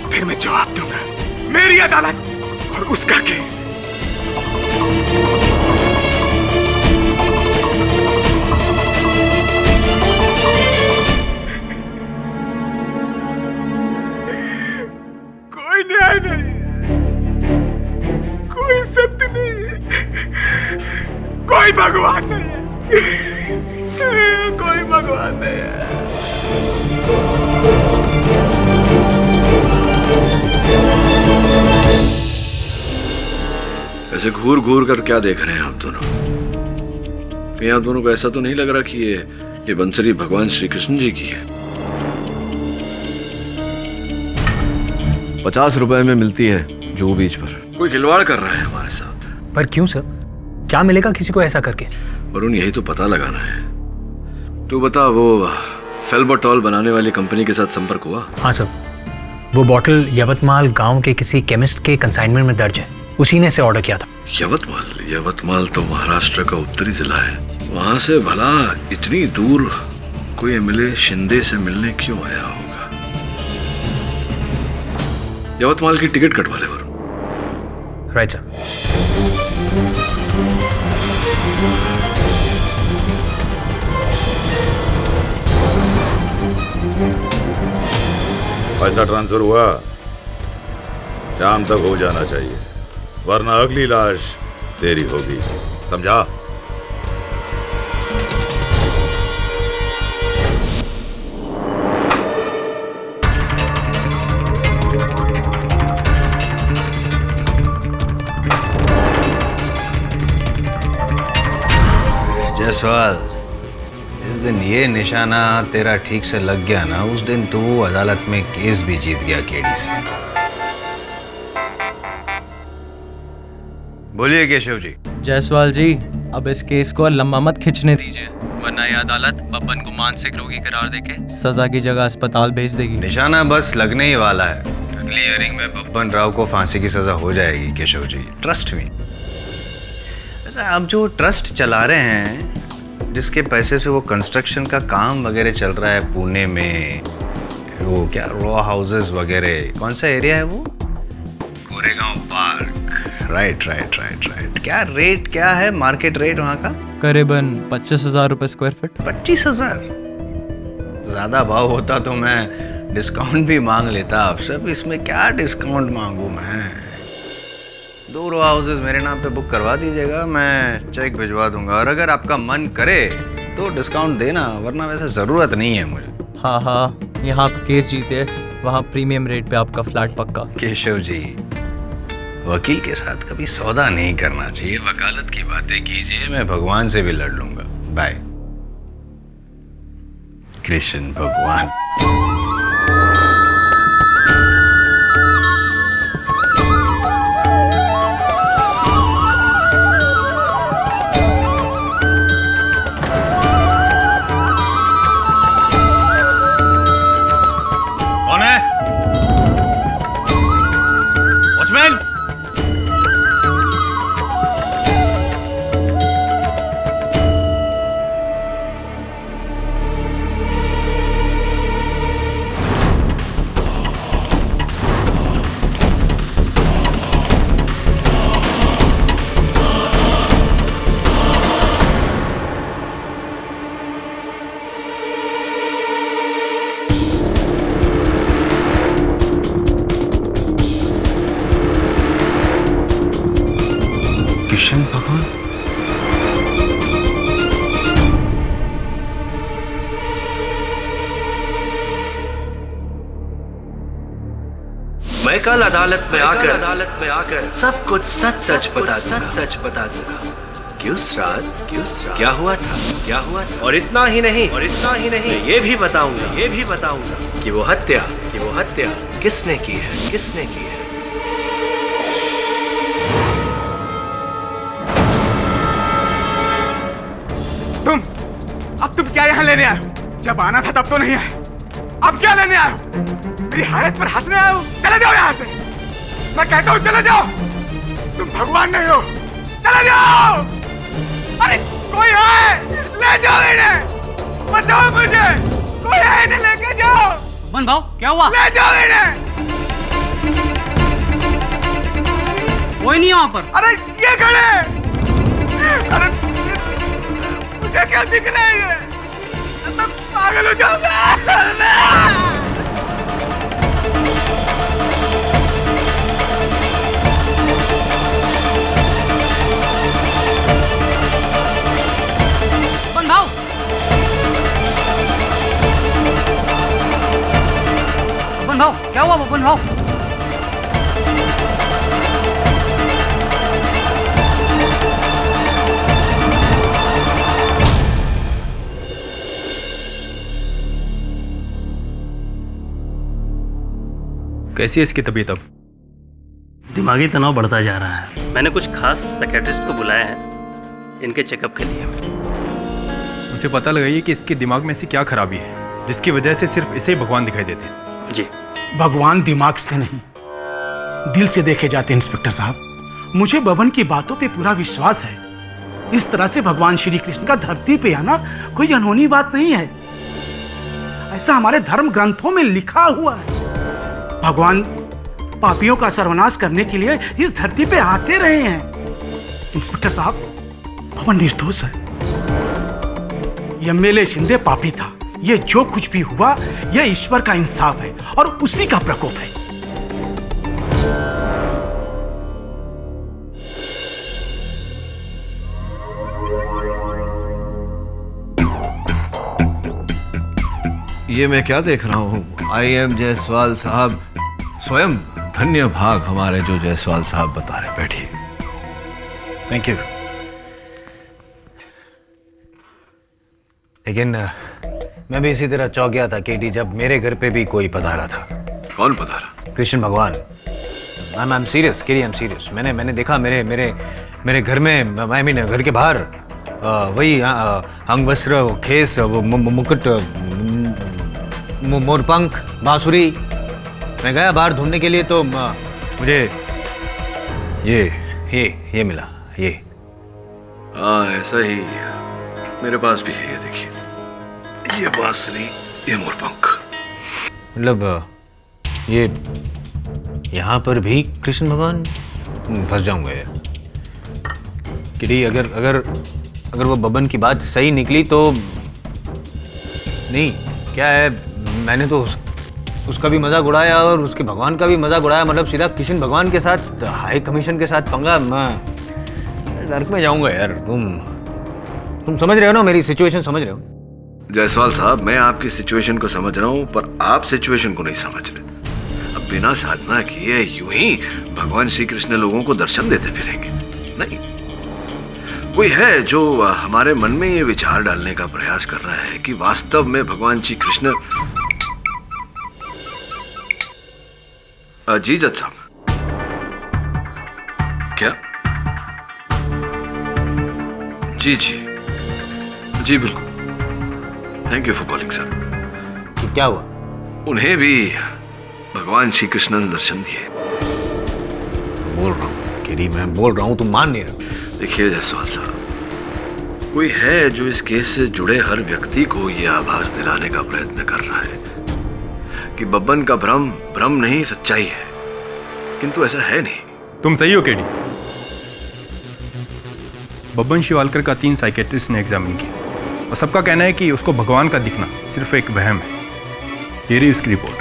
फिर मैं जवाब दूंगा, मेरी अदालत और उसका केस। कोई न्याय नहीं, कोई सत्य नहीं, कोई भगवान नहीं है, कोई भगवान नहीं है। ऐसे घूर घूर कर क्या देख रहे हैं आप दोनों? कहीं आप दोनों को ऐसा तो नहीं लग रहा कि ये बंसरी भगवान श्री कृष्ण जी की है? 50 रुपए में मिलती है जो बीच पर। कोई खिलवाड़ कर रहा है हमारे साथ। पर क्यों सर? क्या मिलेगा किसी को ऐसा करके? वरुण, यही तो पता लगाना है। तू बता, वो फेल्बोटॉल बनाने वाली कंपनी के साथ संपर्क हुआ? हाँ सर, वो बॉटल यवतमाल गांव के किसी केमिस्ट के कंसाइनमेंट में दर्ज है, उसी ने से ऑर्डर किया था। यवतमाल तो महाराष्ट्र का उत्तरी जिला है। वहां से भला इतनी दूर कोई एमएलए शिंदे से मिलने क्यों आया होगा? यवतमाल की टिकट कटवा ले वरुण। Right sir. पैसा ट्रांसफर हुआ? शाम तक हो जाना चाहिए, वरना अगली लाश तेरी होगी, समझा? जायसवाल, जिस दिन ये निशाना तेरा ठीक से लग गया ना, उस दिन तू अदालत में केस भी जीत गया केडी से। बोलिए केशव जी। जायसवाल जी, अब इस केस को लंबा मत खींचने दीजिए, वरना ये अदालत बब्बन को मानसिक रोगी करार देके सजा की जगह अस्पताल भेज देगी। निशाना बस लगने ही वाला है। अगली हियरिंग में बब्बन राव को फांसी की सजा हो जाएगी केशव जी, ट्रस्ट में। आप जो ट्रस्ट चला रहे हैं, जिसके पैसे से वो कंस्ट्रक्शन का काम वगैरह चल रहा है पुणे में, वो क्या रो हाउसेस वगैरह, कौन सा एरिया है वो? कोरेगांव पार्क। राइट। क्या रेट क्या है, मार्केट रेट वहाँ का? करीबन 25,000 रुपए स्क्वायर फीट। 25,000? ज्यादा भाव होता तो मैं डिस्काउंट भी मांग लेता आपसे। अब इसमें क्या डिस्काउंट मांगू मैं? 2 रो हाउसेस मेरे नाम पे बुक करवा दीजिएगा, मैं चेक भिजवा दूंगा। और अगर आपका मन करे तो डिस्काउंट देना, वरना वैसे ज़रूरत नहीं है मुझे। हाँ, यहाँ आप केस जीते, वहाँ प्रीमियम रेट पे आपका फ्लैट पक्का। केशव जी, वकील के साथ कभी सौदा नहीं करना चाहिए। वकालत की बातें कीजिए, मैं भगवान से भी लड़ लूंगा। बाय। कृष्ण भगवान। मैं कल अदालत में आकर सब कुछ सच बता दूंगा। क्यों श्राद्ध, क्या हुआ था। और इतना ही नहीं मैं ये भी बताऊंगा कि वो हत्या किसने की है। अब तुम क्या यहाँ लेने आए हो? जब आना था तब तो नहीं आए, अब क्या लेने आए हो? मेरी हालत पर हंसने आए हो? चले जाओ यहाँ से, मैं कहता हूँ चले जाओ। तुम भगवान नहीं हो, चले जाओ। अरे कोई है, ले जाओ इन्हें, बचाओ मुझे, कोई है इन्हें लेके जाओ। बन भाव क्या हुआ? ले जाओ इन्हें। कोई नहीं है वहाँ पर। अरे ये खड़े, अरे मुझे क्या दिख रहा है ये? मैं पागल हो जाऊंगा। बबन भाव क्या हुआ? बबन भाव कैसी है इसकी तबीयत अब? दिमागी तनाव बढ़ता जा रहा है। मैंने कुछ खास साइकियाट्रिस्ट को बुलाया है इनके चेकअप के लिए। मुझे पता लगाइए कि इसके दिमाग में ऐसी क्या खराबी है जिसकी वजह से सिर्फ इसे भगवान दिखाई देते हैं। जी, भगवान दिमाग से नहीं, दिल से देखे जाते हैं इंस्पेक्टर साहब। मुझे बबन की बातों पे पूरा विश्वास है। इस तरह से भगवान श्री कृष्ण का धरती पे आना कोई अनहोनी बात नहीं है। ऐसा हमारे धर्म ग्रंथों में लिखा हुआ है। भगवान पापियों का सर्वनाश करने के लिए इस धरती पे आते रहे हैं। इंस्पेक्टर साहब, बबन निर्दोष है। एमएलए शिंदे पापी था। ये जो कुछ भी हुआ ये ईश्वर का इंसाफ है और उसी का प्रकोप है। ये मैं क्या देख रहा हूँ? IM जायसवाल साहब स्वयं धन्य भाग हमारे जो जायसवाल साहब बता रहे। बैठिए। Thank you. लेकिन मैं भी इसी तरह चौंक गया था केटी जब मेरे घर पे भी कोई पधारा था। कौन पधारा? कृष्ण भगवान। I am serious Katie, I am serious. मैंने देखा मेरे घर में, आई मीन घर के बाहर वही अंग वस्त्र, खेस, मुकुट, मोरपंख, बांसुरी। मैं गया बाहर ढूंढने के लिए तो मुझे ये मिला। ये हाँ, ऐसा ही मेरे पास भी है। ये देखिए, ये बांसुरी, ये मोरपंख। मतलब ये यहाँ पर भी कृष्ण भगवान। फंस जाऊंगा यार किटी। अगर वो बबन की बात सही निकली तो नहीं, क्या है, मैंने तो उसका भी मजाक उड़ाया और उसके भगवान का भी मजाक उड़ाया। मतलब सीधा कृष्ण भगवान के साथ, हाई कमीशन के साथ पंगा। मैं नर्क में जाऊंगा यार। तुम समझ रहे हो ना मेरी सिचुएशन? समझ रहे हो जायसवाल साहब? मैं आपकी सिचुएशन को समझ रहा हूँ, पर आप सिचुएशन को नहीं समझ रहे। अब बिना साधना किए यूं ही भगवान श्री कृष्ण लोगों को दर्शन देते फिरेंगे? नहीं, कोई है जो हमारे मन में ये विचार डालने का प्रयास कर रहा है कि वास्तव में भगवान श्री कृष्ण। जी जज साहब। क्या? जी बिल्कुल। Thank you for calling sir. क्या हुआ? उन्हें भी भगवान श्री कृष्ण ने दर्शन दिए। बोल रहा हूँ केडी, मैं बोल रहा हूँ, तुम मान नहीं रहे। देखिए जायसवाल साहब, कोई है जो इस केस से जुड़े हर व्यक्ति को यह आभास दिलाने का प्रयत्न कर रहा है कि बब्बन का भ्रम नहीं, सच्चाई है। किंतु ऐसा है नहीं। तुम सही हो केडी। बब्बन शिवालकर का 3 साइकेट्रिस्ट ने एग्जामिन किया और सबका कहना है कि उसको भगवान का दिखना सिर्फ एक वहम है। ये रही उसकी रिपोर्ट।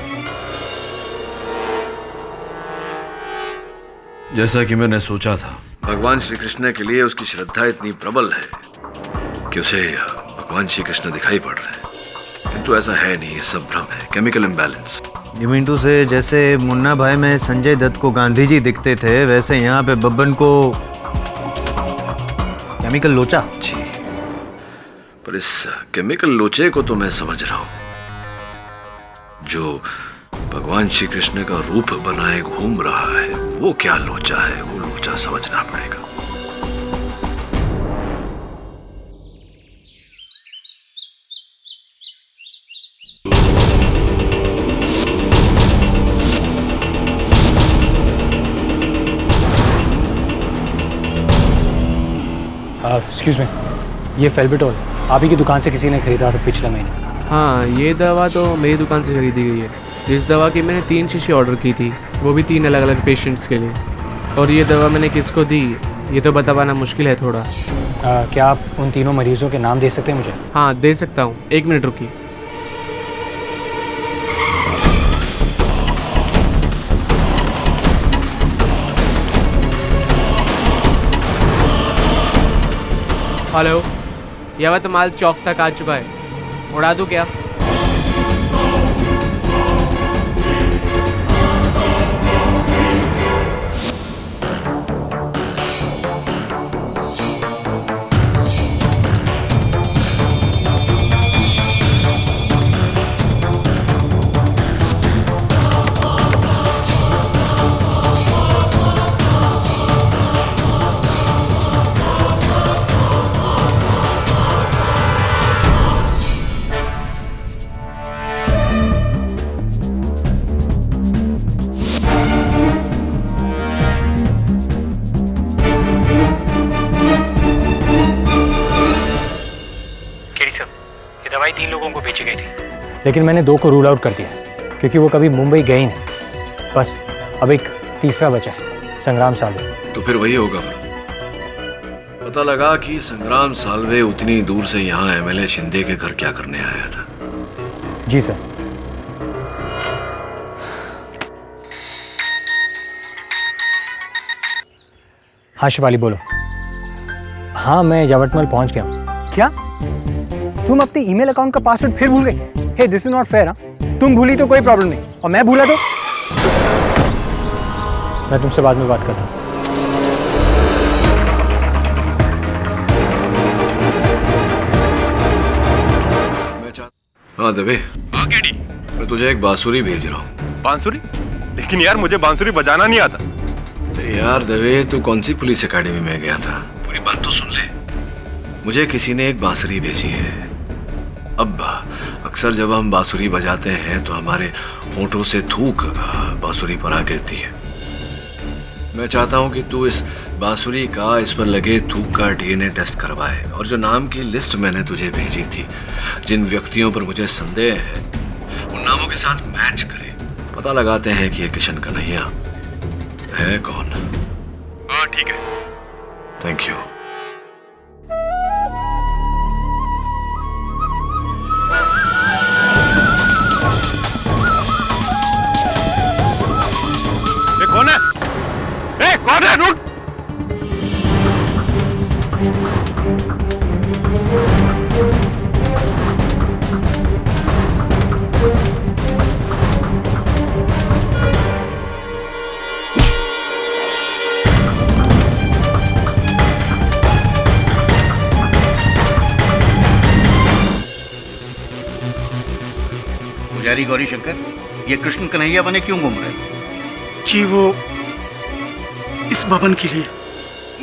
जैसा कि मैंने सोचा था, भगवान श्री कृष्ण के लिए उसकी श्रद्धा इतनी प्रबल है कि उसे भगवान श्री कृष्ण दिखाई पड़ रहे हैं। किंतु ऐसा है नहीं, ये सब भ्रम है, केमिकल इम्बैलेंस। डिमिंटू से जैसे मुन्ना भाई में संजय दत्त को गांधी जी दिखते थे, वैसे यहाँ पे बब्बन को केमिकल लोचा। जी, पर इस केमिकल लोचे को तो मैं समझ रहा हूं, जो भगवान श्री कृष्ण का रूप बनाए घूम रहा है, वो क्या लोचा है, वो लोचा समझना पड़ेगा। एक्सक्यूज मी, ये फेल्बिटोल आप ही की दुकान से किसी ने खरीदा था पिछले महीने। हाँ, ये दवा तो मेरी दुकान से खरीदी गई है। इस दवा की मैंने 3 शीशी ऑर्डर की थी, वो भी 3 अलग अलग पेशेंट्स के लिए। और ये दवा मैंने किसको दी ये तो बताना मुश्किल है थोड़ा। क्या आप उन तीनों मरीजों के नाम दे सकते हैं मुझे? हाँ, दे सकता हूँ, 1 मिनट रुकिए। हेलो, यवतमाल चौक तक आ चुका है, उड़ा दूँ क्या? दवाई 3 लोगों को बेची गई थी, लेकिन मैंने 2 को रूल आउट कर दिया क्योंकि वो कभी मुंबई गए ही नहीं। बस अब एक तीसरा बचा है, संग्राम साल्वे। तो फिर वही होगा। पता लगा कि संग्राम साल्वे उतनी दूर से यहाँ एमएलए शिंदे के घर क्या करने आया था। जी सर। हाँ शिवाली बोलो। हाँ, मैं यवतमाल पहुंच गया हूँ। क्या तुम अपने ईमेल अकाउंट का पासवर्ड फिर भूल गए? हे, दिस इज नॉट फेयर। तुम भूली तो कोई प्रॉब्लम नहीं, और मैं भूला तो मैं तुमसे बाद में बात करता हूँ। हाँ दबे। हाँ केडी, मैं तुझे एक बांसुरी भेज रहा हूँ। बांसुरी? लेकिन यार मुझे बांसुरी बजाना नहीं आता। यार दबे, तू कौन सी पुलिस एकेडमी में गया था? पूरी बात तो सुन ले। मुझे किसी ने एक बांसुरी भेजी है। अब अक्सर जब हम बांसुरी बजाते हैं तो हमारे होठों से थूक बांसुरी पर आ गिरती है। मैं चाहता हूं कि तू इस बांसुरी का इस पर लगे थूक का डीएनए टेस्ट करवाए, और जो नाम की लिस्ट मैंने तुझे भेजी थी, जिन व्यक्तियों पर मुझे संदेह है, उन नामों के साथ मैच करे। पता लगाते हैं कि ये किशन कन्हैया है कौन। हाँ ठीक है। Thank you. कौन है? ए, कौन है? रुक! पुजारी गौरी शंकर, ये कृष्ण कन्हैया बने क्यों घूम रहे? जी वो इस भवन के लिए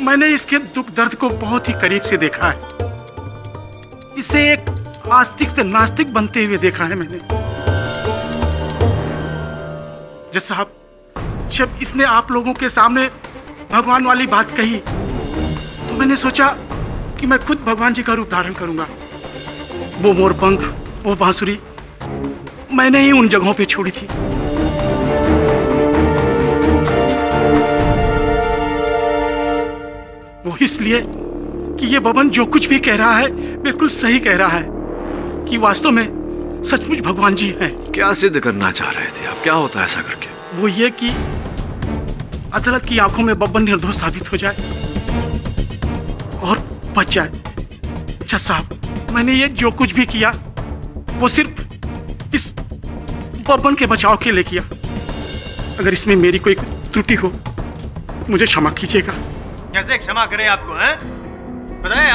मैंने इसके दुख दर्द को बहुत ही करीब से देखा है। इसे एक आस्तिक से नास्तिक बनते हुए देखा है मैंने। जज साहब, जब इसने आप लोगों के सामने भगवान वाली बात कही तो मैंने सोचा कि मैं खुद भगवान जी का रूप धारण करूंगा। वो मोरपंख, वो बांसुरी मैंने ही उन जगहों पे छोड़ी थी। वो इसलिए कि ये भवन जो कुछ भी कह रहा है बिल्कुल सही कह रहा है कि वास्तव में सचमुच भगवान जी हैं। क्या सिद्ध करना चाह रहे थे आप? क्या होता है ऐसा करके? वो ये कि अदालत की आंखों में बब्बन निर्दोष साबित हो जाए और बच जाए। जज साहब, मैंने ये जो कुछ भी किया वो सिर्फ इस बब्बन के बचाव के लिए किया। अगर इसमें मेरी कोई त्रुटि हो मुझे क्षमा कीजिएगा। कैसे क्षमा करें आपको, हैं? पता है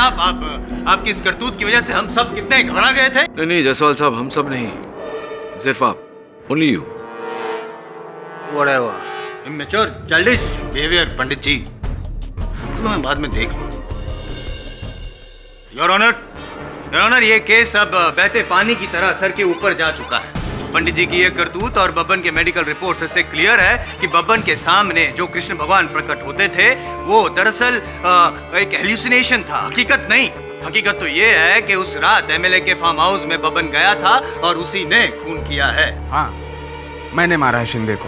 आपकी इस करतूत की वजह से हम सब कितने घबरा गए थे। नहीं जायसवाल साहब, हम सब नहीं, सिर्फ आप, only you. Whatever. Immature, childish behavior, पंडित जी। तो मैं बाद में देख लूँ। योर ऑनर, ये केस अब बहते पानी की तरह सर के ऊपर जा चुका है। पंडित जी की ये करतूत और बब्बन के मेडिकल रिपोर्ट से क्लियर है कि बब्बन के सामने जो कृष्ण भगवान प्रकट होते थे वो दरअसल एक हेल्यूसिनेशन था, हकीकत नहीं। हकीकत तो ये है कि उस रात एमएलए के फार्म हाउस में बब्बन गया था और उसी ने खून किया है। हाँ, मैंने मारा है शिंदे को।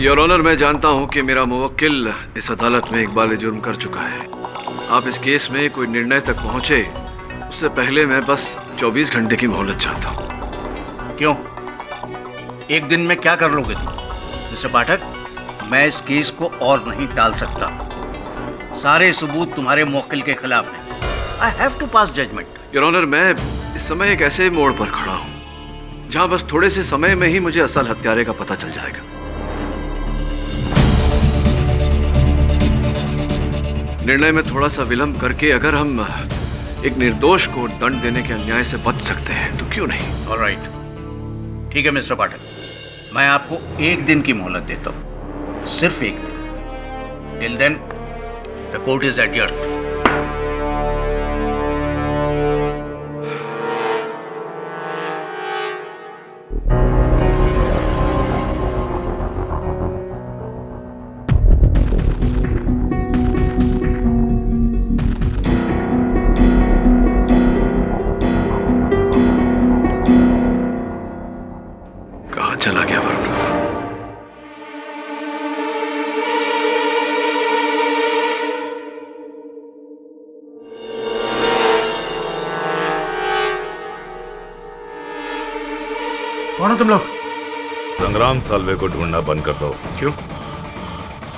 योर ऑनर, मैं जानता हूं कि मेरा मुवक्किल इस अदालत में एक बार जुर्म कर चुका है। आप इस केस में कोई निर्णय तक पहुंचे उससे पहले मैं बस 24 घंटे की मोहलत चाहता हूं। क्यों? एक दिन में क्या कर लोगे तुम? मिस्टर पाठक, मैं इस केस को और नहीं टाल सकता। सारे सबूत तुम्हारे मुवक्किल के खिलाफ हैं। I have to pass judgement. Your honour, मैं इस समय एक ऐसे मोड़ पर खड़ा हूं जहां बस थोड़े से समय में ही मुझे असल हत्यारे का पता चल जाएगा। निर्णय में थोड़ा सा विलंब करके अगर हम एक निर्दोष को दंड देने के अन्याय से बच सकते हैं तो क्यों नहीं? ऑलराइट, ठीक है मिस्टर पाठक, मैं आपको एक दिन की मोहलत देता हूं, सिर्फ एक दिन। Till then the court is adjourned. चला गया वरुण? कौन हो तुम लोग? संग्राम साल्वे को ढूंढना बंद कर दो। क्यों?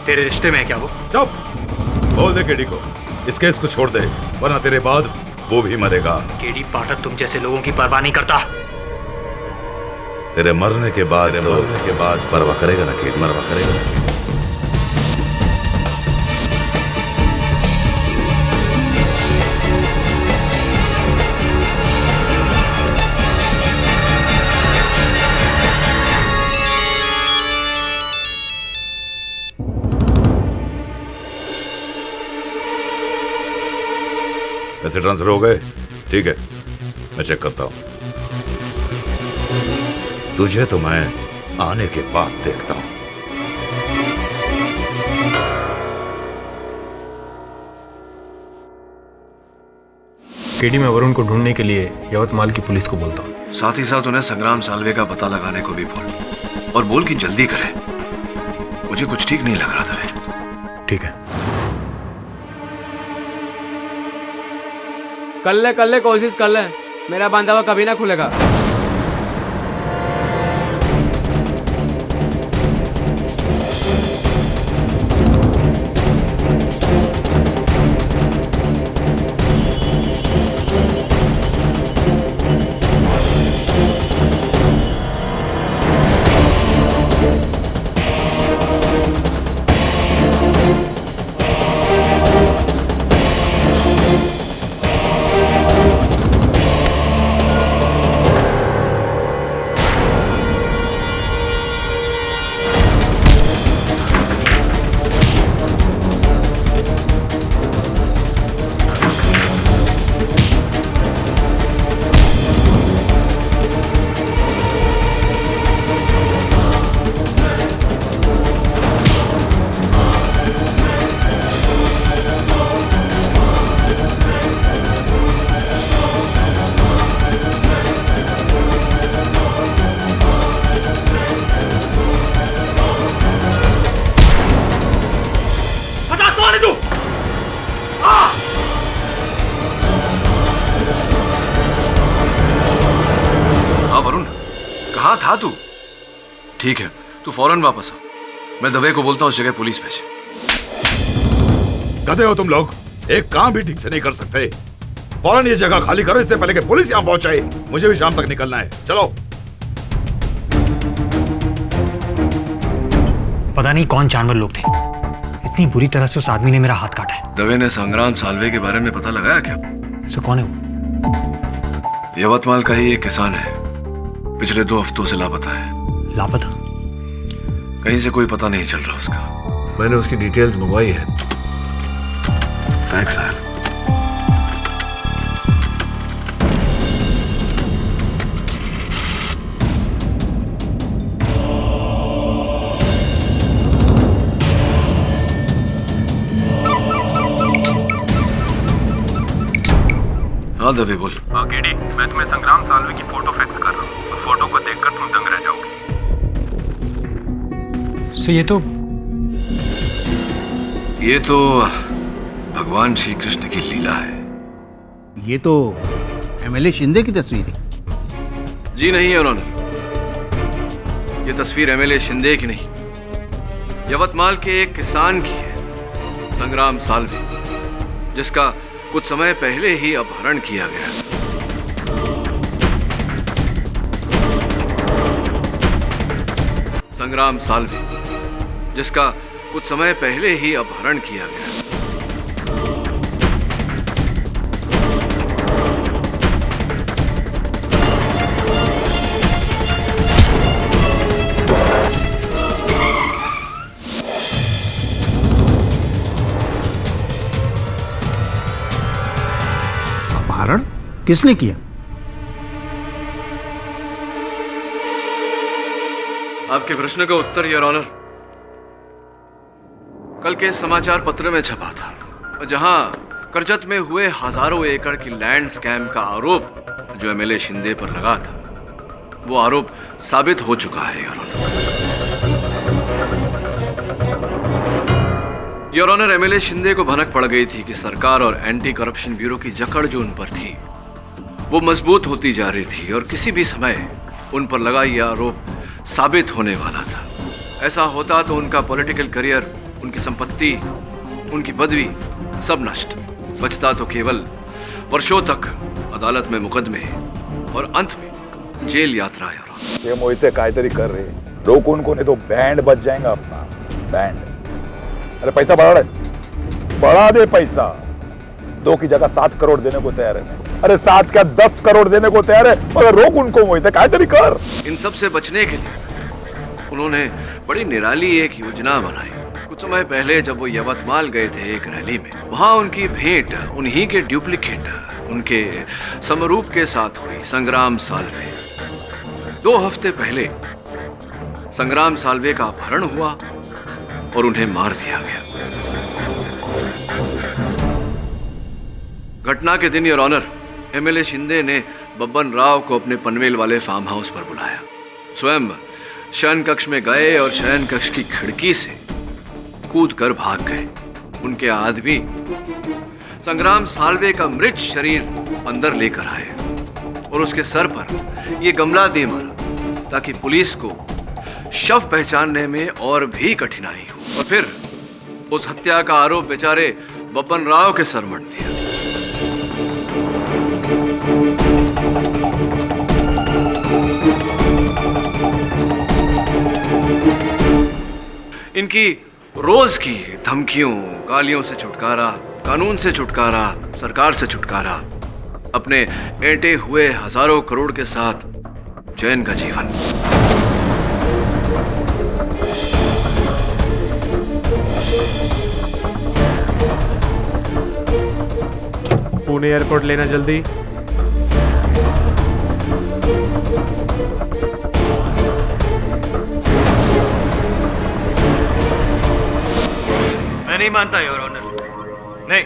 तेरे रिश्ते में है क्या वो? चुप! बोल दे केडी को इस केस को छोड़ दे, वरना तेरे बाद वो भी मरेगा। केडी पाठक तुम जैसे लोगों की परवाह नहीं करता। तेरे मरने के बाद परवाह करेगा ना केडी, परवाह करेगा ना। पैसे ट्रांसफर हो गए? ठीक है, मैं चेक करता हूं। तुझे तो मैं आने के बाद देखता हूं। केडी, मैं वरुण को ढूंढने के लिए यवतमाल की पुलिस को बोलता हूं। साथ ही साथ उन्हें संग्राम साल्वे का पता लगाने को भी बोल, और बोल कि जल्दी करे। मुझे कुछ ठीक नहीं लग रहा था रे। ठीक है। कर ले कोशिश कर ले, मेरा बांधा हुआ कभी ना खुलेगा। था तू? ठीक है, तू फौरन वापस आ। मैं दवे को बोलता हूँ उस जगह पुलिस भेजे। गधे हो तुम लोग, एक काम भी ठीक से नहीं कर सकते। फौरन ये जगह खाली करो, इससे पहले कि पुलिस यहाँ पहुंच जाए। मुझे भी शाम तक निकलना है, चलो। पता नहीं कौन जानवर लोग थे, इतनी बुरी तरह से उस आदमी ने मेरा हाथ काटा है। दवे ने संग्राम साल्वे के बारे में पता लगाया क्या? सो कौन है वो? यवतमाल का ही एक किसान है, पिछले 2 हफ्तों से लापता है। लापता? कहीं से कोई पता नहीं चल रहा उसका। मैंने उसकी डिटेल्स मंगवाई है। Thanks sir. हाँ दवे बोल। केडी, मैं तुम्हें संग्राम साल्वे की फोटो फैक्स कर रहा हूँ। उस फोटो को देखकर तुम दंग रह जाओगे। सो ये तो भगवान श्री कृष्ण की लीला है। ये तो एमएलए शिंदे की तस्वीर है। जी नहीं योर ऑनर, ये तस्वीर एमएलए शिंदे की नहीं, यवतमाल के एक किसान की है, संग्राम साल्वे, जिसका कुछ समय पहले ही अपहरण किया गया। संग्राम साल्वे, जिसका कुछ समय पहले ही अपहरण किया गया। अपहरण किसने किया? आपके प्रश्न का उत्तर योर ऑनर कल के समाचार पत्र में छपा था, जहां करजत में हुए हजारों एकड़ की लैंड स्कैम का आरोप जो एमएलए शिंदे पर लगा था, वो आरोप साबित हो चुका है योर ऑनर। एमएलए शिंदे को भनक पड़ गई थी कि सरकार और एंटी करप्शन ब्यूरो की जकड़ जो उन पर थी वो मजबूत होती जा रही थी और किसी भी समय उन पर लगा यह आरोप साबित होने वाला था। ऐसा होता तो उनका पॉलिटिकल करियर, उनकी संपत्ति, उनकी पदवी सब नष्ट, बचता तो केवल वर्षों तक अदालत में मुकदमे और अंत में जेल यात्रा। ये मोहिते कायतरी कर रहे, रोक उनको नहीं तो बैंड बच जाएगा अपना बैंड। अरे पैसा बढ़ा दे पैसा। 2 की जगह 7 करोड़ देने को तैयार है। अरे 7 क्या 10 करोड़ देने को तैयार है, मगर रोक उनको मोहिते कायतरी कर। इन सब से बचने के लिए उन्होंने बड़ी निराली एक योजना बनाई। कुछ समय पहले जब वो यवतमाल गए थे एक रैली में, वहां उनकी भेंट उन्हीं के डुप्लीकेट, उनके समरूप के साथ हुई, संग्राम साल्वे। 2 हफ्ते पहले संग्राम साल्वे का अपहरण हुआ और उन्हें मार दिया गया। घटना के दिन योर ऑनर एमएलए शिंदे ने बब्बन राव को अपने पनवेल वाले फार्म हाउस पर बुलाया। स्वयं शयन कक्ष में गए और शयन कक्ष की खिड़की से कूद कर भाग गए। उनके आदमी संग्राम साल्वे का मृत शरीर अंदर लेकर आए और उसके सर पर यह गमला दे मारा ताकि पुलिस को शव पहचानने में और भी कठिनाई हो, और फिर उस हत्या का आरोप बेचारे बब्बन राव के सर मढ़ दिया। इनकी रोज की धमकियों, गालियों से छुटकारा, कानून से छुटकारा, सरकार से छुटकारा, अपने ऐंठे हुए हजारों करोड़ के साथ चैन का जीवन। पुणे एयरपोर्ट लेना जल्दी। मैं नहीं मानता योर ऑनर, नहीं,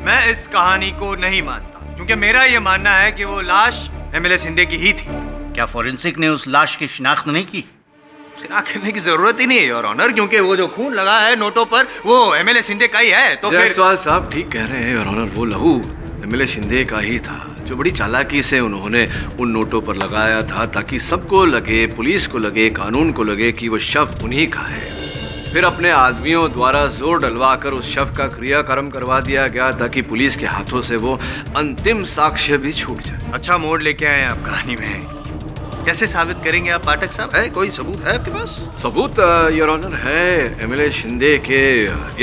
मैं इस कहानी को नहीं मानता, क्योंकि मेरा यह मानना है कि वो लाश एमएलए शिंदे की ही थी। क्या फॉरेंसिक ने उस लाश की शिनाख्त नहीं की? शिनाख्त करने की जरूरत ही नहीं है योर ऑनर, क्योंकि वो जो खून लगा है नोटों पर वो एमएलए शिंदे का ही है। तो जायसवाल साहब ठीक कह रहे हैं योर ऑनर, वो लहू एमएलए शिंदे का ही था, जो बड़ी चालाकी से उन्होंने उन नोटों पर लगाया था ताकि सबको लगे, पुलिस को लगे, कानून को लगे कि वो शव उन्हीं का है। फिर अपने आदमियों द्वारा जोर डलवाकर उस शव का क्रियाक्रम करवा दिया गया ताकि पुलिस के हाथों से वो अंतिम साक्ष्य भी छूट जाए। अच्छा मोड़ लेके आए आप कहानी में। कैसे साबित करेंगे आप पाठक साहब? है कोई सबूत है आपके पास? सबूत योर ऑनर है। एमएलए शिंदे के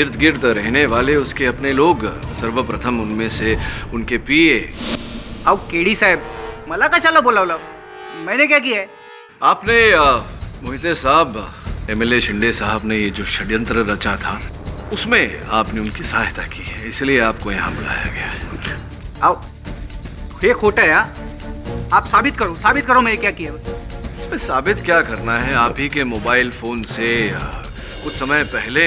इर्द गिर्द रहने वाले उसके अपने लोग, सर्वप्रथम उनमें से उनके पीए। आओ केडी साहब, मला कशाला बोलावलं? मैंने क्या किया है? आपने मोहिते साहब, एमएलए शिंदे साहब ने ये जो षड्यंत्र रचा था उसमें आपने उनकी सहायता की है, इसलिए आपको यहाँ बुलाया गया है। आओ, ये खोटा है। आप साबित करो मैंने क्या किया। इसमें साबित क्या करना है? आप ही के मोबाइल फोन से कुछ समय पहले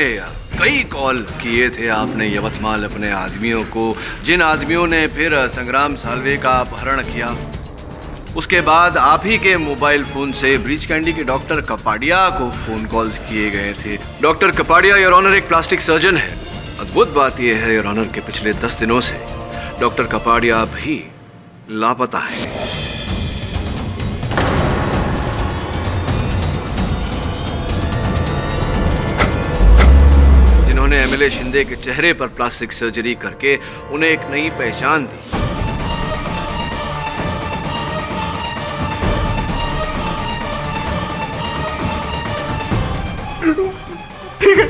कई कॉल किए थे आपने यवतमाल अपने आदमियों को, जिन आदमियों ने फिर संग्राम साल्वे का अपहरण किया। उसके बाद आप ही के मोबाइल फोन से ब्रीच कैंडी के डॉक्टर कपाड़िया को फोन कॉल्स किए गए थे। डॉक्टर कपाड़िया योर ऑनर एक प्लास्टिक सर्जन है। अद्भुत बात यह है योर ऑनर के पिछले 10 दिनों से डॉक्टर कपाड़िया भी लापता है। जिन्होंने एमएलए शिंदे के चेहरे पर प्लास्टिक सर्जरी करके उन्हें एक नई पहचान दी। ठीक है,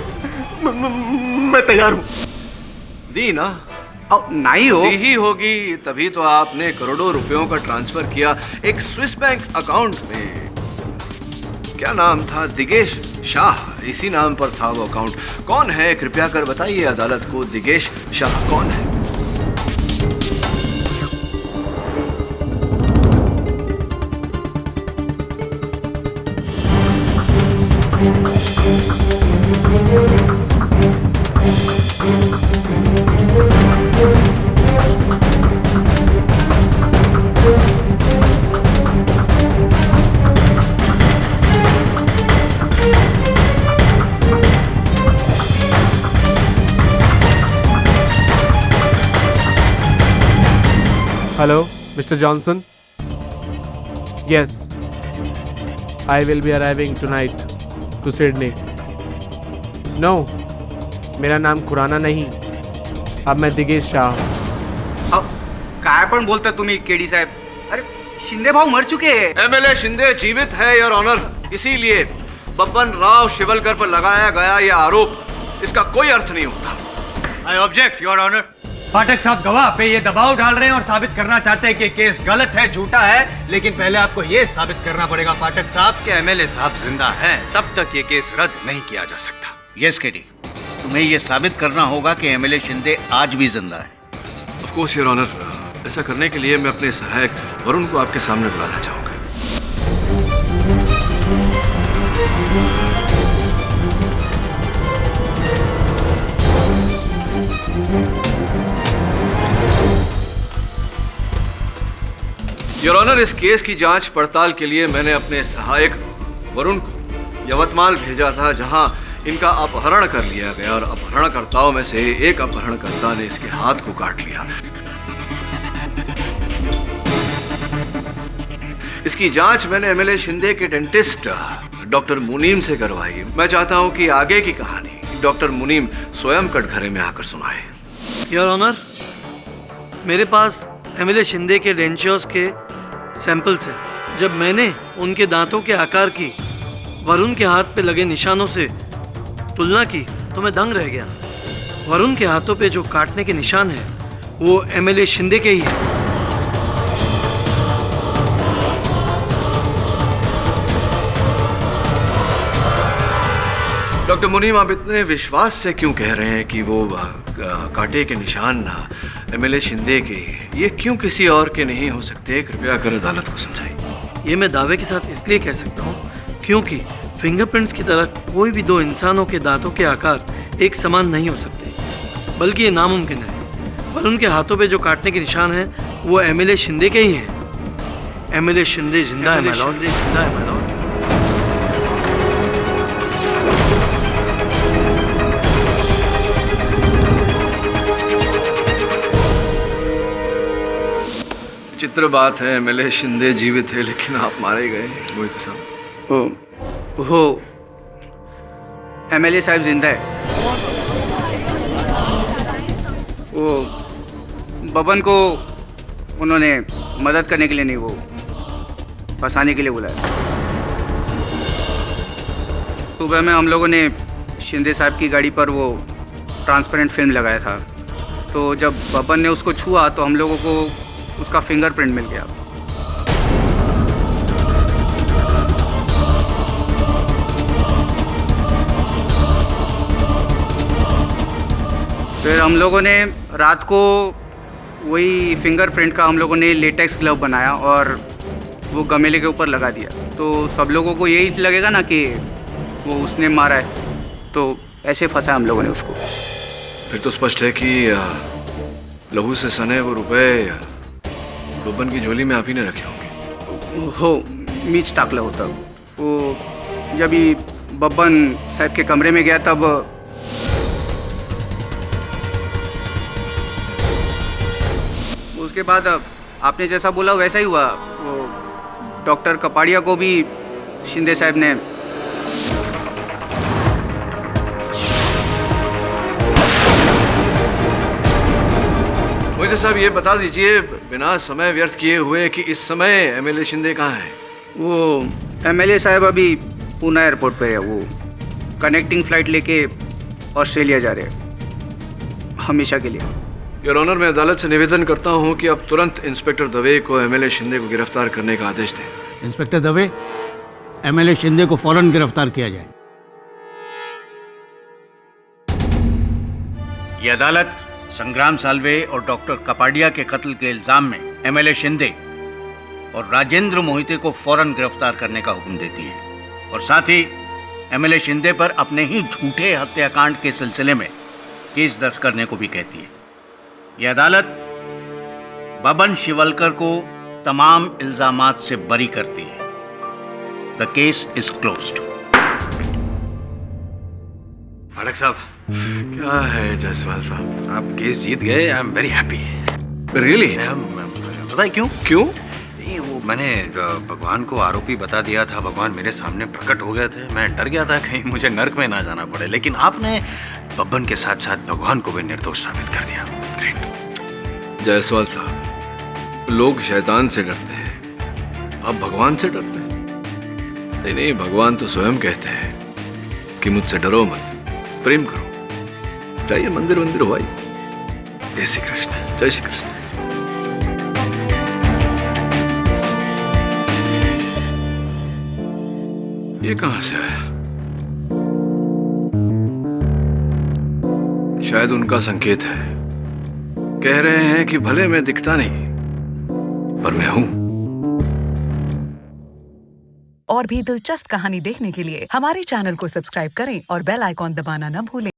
मैं तैयार हूं। दी ना? नहीं हो। दी ही होगी, तभी तो आपने करोड़ों रुपयों का ट्रांसफर किया एक स्विस बैंक अकाउंट में। क्या नाम था? दिगेश शाह, इसी नाम पर था वो अकाउंट। कौन है कृपया कर बताइए अदालत को, दिगेश शाह कौन है? Hello, Mr. Johnson? Yes, I will be arriving tonight to Sydney. No, मेरा नाम खुराना नहीं, अब मैं दिगेश शाह। काय पण बोलता तुम्ही केडी साहेब? अरे शिंदे भाऊ मर चुके हैं। एमएलए शिंदे जीवित है योर ऑनर, इसीलिए बब्बन राव शिवलकर पर लगाया गया यह आरोप, इसका कोई अर्थ नहीं होता। I object your honour. Pathak साहब गवाह पे ये दबाव डाल रहे हैं और साबित करना चाहते हैं कि केस गलत है, झूठा है, लेकिन पहले आपको ये साबित करना पड़ेगा पाठक साहब कि एमएलए साहब जिंदा हैं, तब तक ये केस रद्द नहीं किया जा सकता। यस केडी, तुम्हें ये साबित करना होगा कि एमएलए शिंदे आज भी जिंदा है। ऑफ कोर्स योर ऑनर, ऐसा करने के लिए मैं अपने सहायक वरुण को आपके सामने बुलाना चाहूंगा। योर ऑनर, इस केस की जांच पड़ताल के लिए मैंने अपने सहायक वरुण को यवतमाल भेजा था, जहां इनका अपहरण कर लिया गया और अपहरणकर्ताओं में से एक अपहरणकर्ता ने इसके हाथ को काट लिया। इसकी जांच मैंने एमएलए शिंदे के डेंटिस्ट डॉक्टर मुनीम से करवाई। मैं चाहता हूं कि आगे की कहानी डॉक्टर मुनीम स्वयं कटघरे में आकर सुनाए। योर ऑनर, मेरे पास एमएलए शिंदे के डेंचर्स के सैंपल्स है। जब मैंने उनके दांतों के आकार की वरुण के हाथ पे लगे निशानों से तुलना की तो मैं दंग रह गया। वरुण के हाथों पे जो काटने के निशान है वो एमएलए शिंदे के ही है। डॉक्टर मुनीम, आप इतने विश्वास से क्यों कह रहे हैं कि वो कांटे के निशान एमएलए शिंदे के, ये क्यों किसी और के नहीं हो सकते? कृपया कर अदालत को समझाइए। ये मैं दावे के साथ इसलिए कह सकता हूँ क्योंकि फिंगरप्रिंट्स की तरह कोई भी दो इंसानों के दांतों के आकार एक समान नहीं हो सकते, बल्कि ये नामुमकिन है। और उनके हाथों पे जो काटने के निशान हैं वो एमएलए शिंदे के ही हैं। एमएलए शिंदे जिंदा है माय लॉर्ड, जिंदा है माय लॉर्ड। चित्र बात है, एमएलए शिंदे जीवित है लेकिन आप मारे गए मोहित साहब। हो एमएलए साहब जिंदा है। वो बबन को उन्होंने मदद करने के लिए नहीं, वो फंसाने के लिए बुलाया। सुबह में हम लोगों ने शिंदे साहब की गाड़ी पर वो ट्रांसपेरेंट फिल्म लगाया था, तो जब बबन ने उसको छुआ तो हम लोगों को उसका फिंगरप्रिंट मिल गया। फिर हम लोगों ने रात को वही फिंगरप्रिंट का हम लोगों ने लेटेक्स ग्लव बनाया और वो गमेले के ऊपर लगा दिया, तो सब लोगों को यही लगेगा ना कि वो उसने मारा है, तो ऐसे फंसा हम लोगों ने उसको। फिर तो स्पष्ट है कि लहू से सने वो रुपए बब्बन की झोली में आप ही ने रखे होंगे। हो मीच टाकला होता वो, जब ही बब्बन साहब के कमरे में गया तब उसके बाद आपने जैसा बोला वैसा ही हुआ। वो डॉक्टर कपाड़िया को भी शिंदे साहब ने मोहिते साहब ये बता दीजिए बिना समय व्यर्थ किए हुए कि इस समय एमएलए शिंदे कहाँ है? वो एमएलए साहब अभी पूना एयरपोर्ट पे है, वो कनेक्टिंग फ्लाइट लेके ऑस्ट्रेलिया जा रहे हैं हमेशा के लिए। योर ऑनर, मैं अदालत से निवेदन करता हूं कि अब तुरंत इंस्पेक्टर दवे को एमएलए शिंदे को गिरफ्तार करने का आदेश दें। इंस्पेक्टर दवे, एमएलए शिंदे को फौरन गिरफ्तार किया जाए। ये अदालत संग्राम साल्वे और डॉक्टर कपाड़िया के कत्ल के इल्जाम में एमएलए शिंदे और राजेंद्र मोहिते को फौरन गिरफ्तार करने का हुक्म देती है और साथ ही एमएलए शिंदे पर अपने ही झूठे हत्याकांड के सिलसिले में केस दर्ज करने को भी कहती है। यह अदालत बबन शिवलकर को तमाम इल्जामात से बरी करती है। The case is closed. Pathak साहब, क्या है जायसवाल साहब, आप केस जीत गए। I am very happy. Really? बताइए क्यों? क्यों? वो मैंने भगवान को आरोपी बता दिया था, भगवान मेरे सामने प्रकट हो गए थे। मैं डर गया था कहीं मुझे नर्क में ना जाना पड़े, लेकिन आपने बब्बन के साथ साथ भगवान को भी निर्दोष साबित कर दिया। ग्रेट। जायसवाल साहब, लोग शैतान से डरते हैं, आप भगवान से डरते हैं? नहीं नहीं, भगवान तो स्वयं कहते हैं कि मुझसे डरो मत, प्रेम करो। जाइए मंदिर वंदिर हो आइए। जय श्री कृष्ण। जय श्री कृष्ण। ये कहां से आया? शायद उनका संकेत है। कह रहे हैं कि भले मैं दिखता नहीं पर मैं हूं। और भी दिलचस्प कहानी देखने के लिए हमारे चैनल को सब्सक्राइब करें और बेल आइकॉन दबाना न भूलें।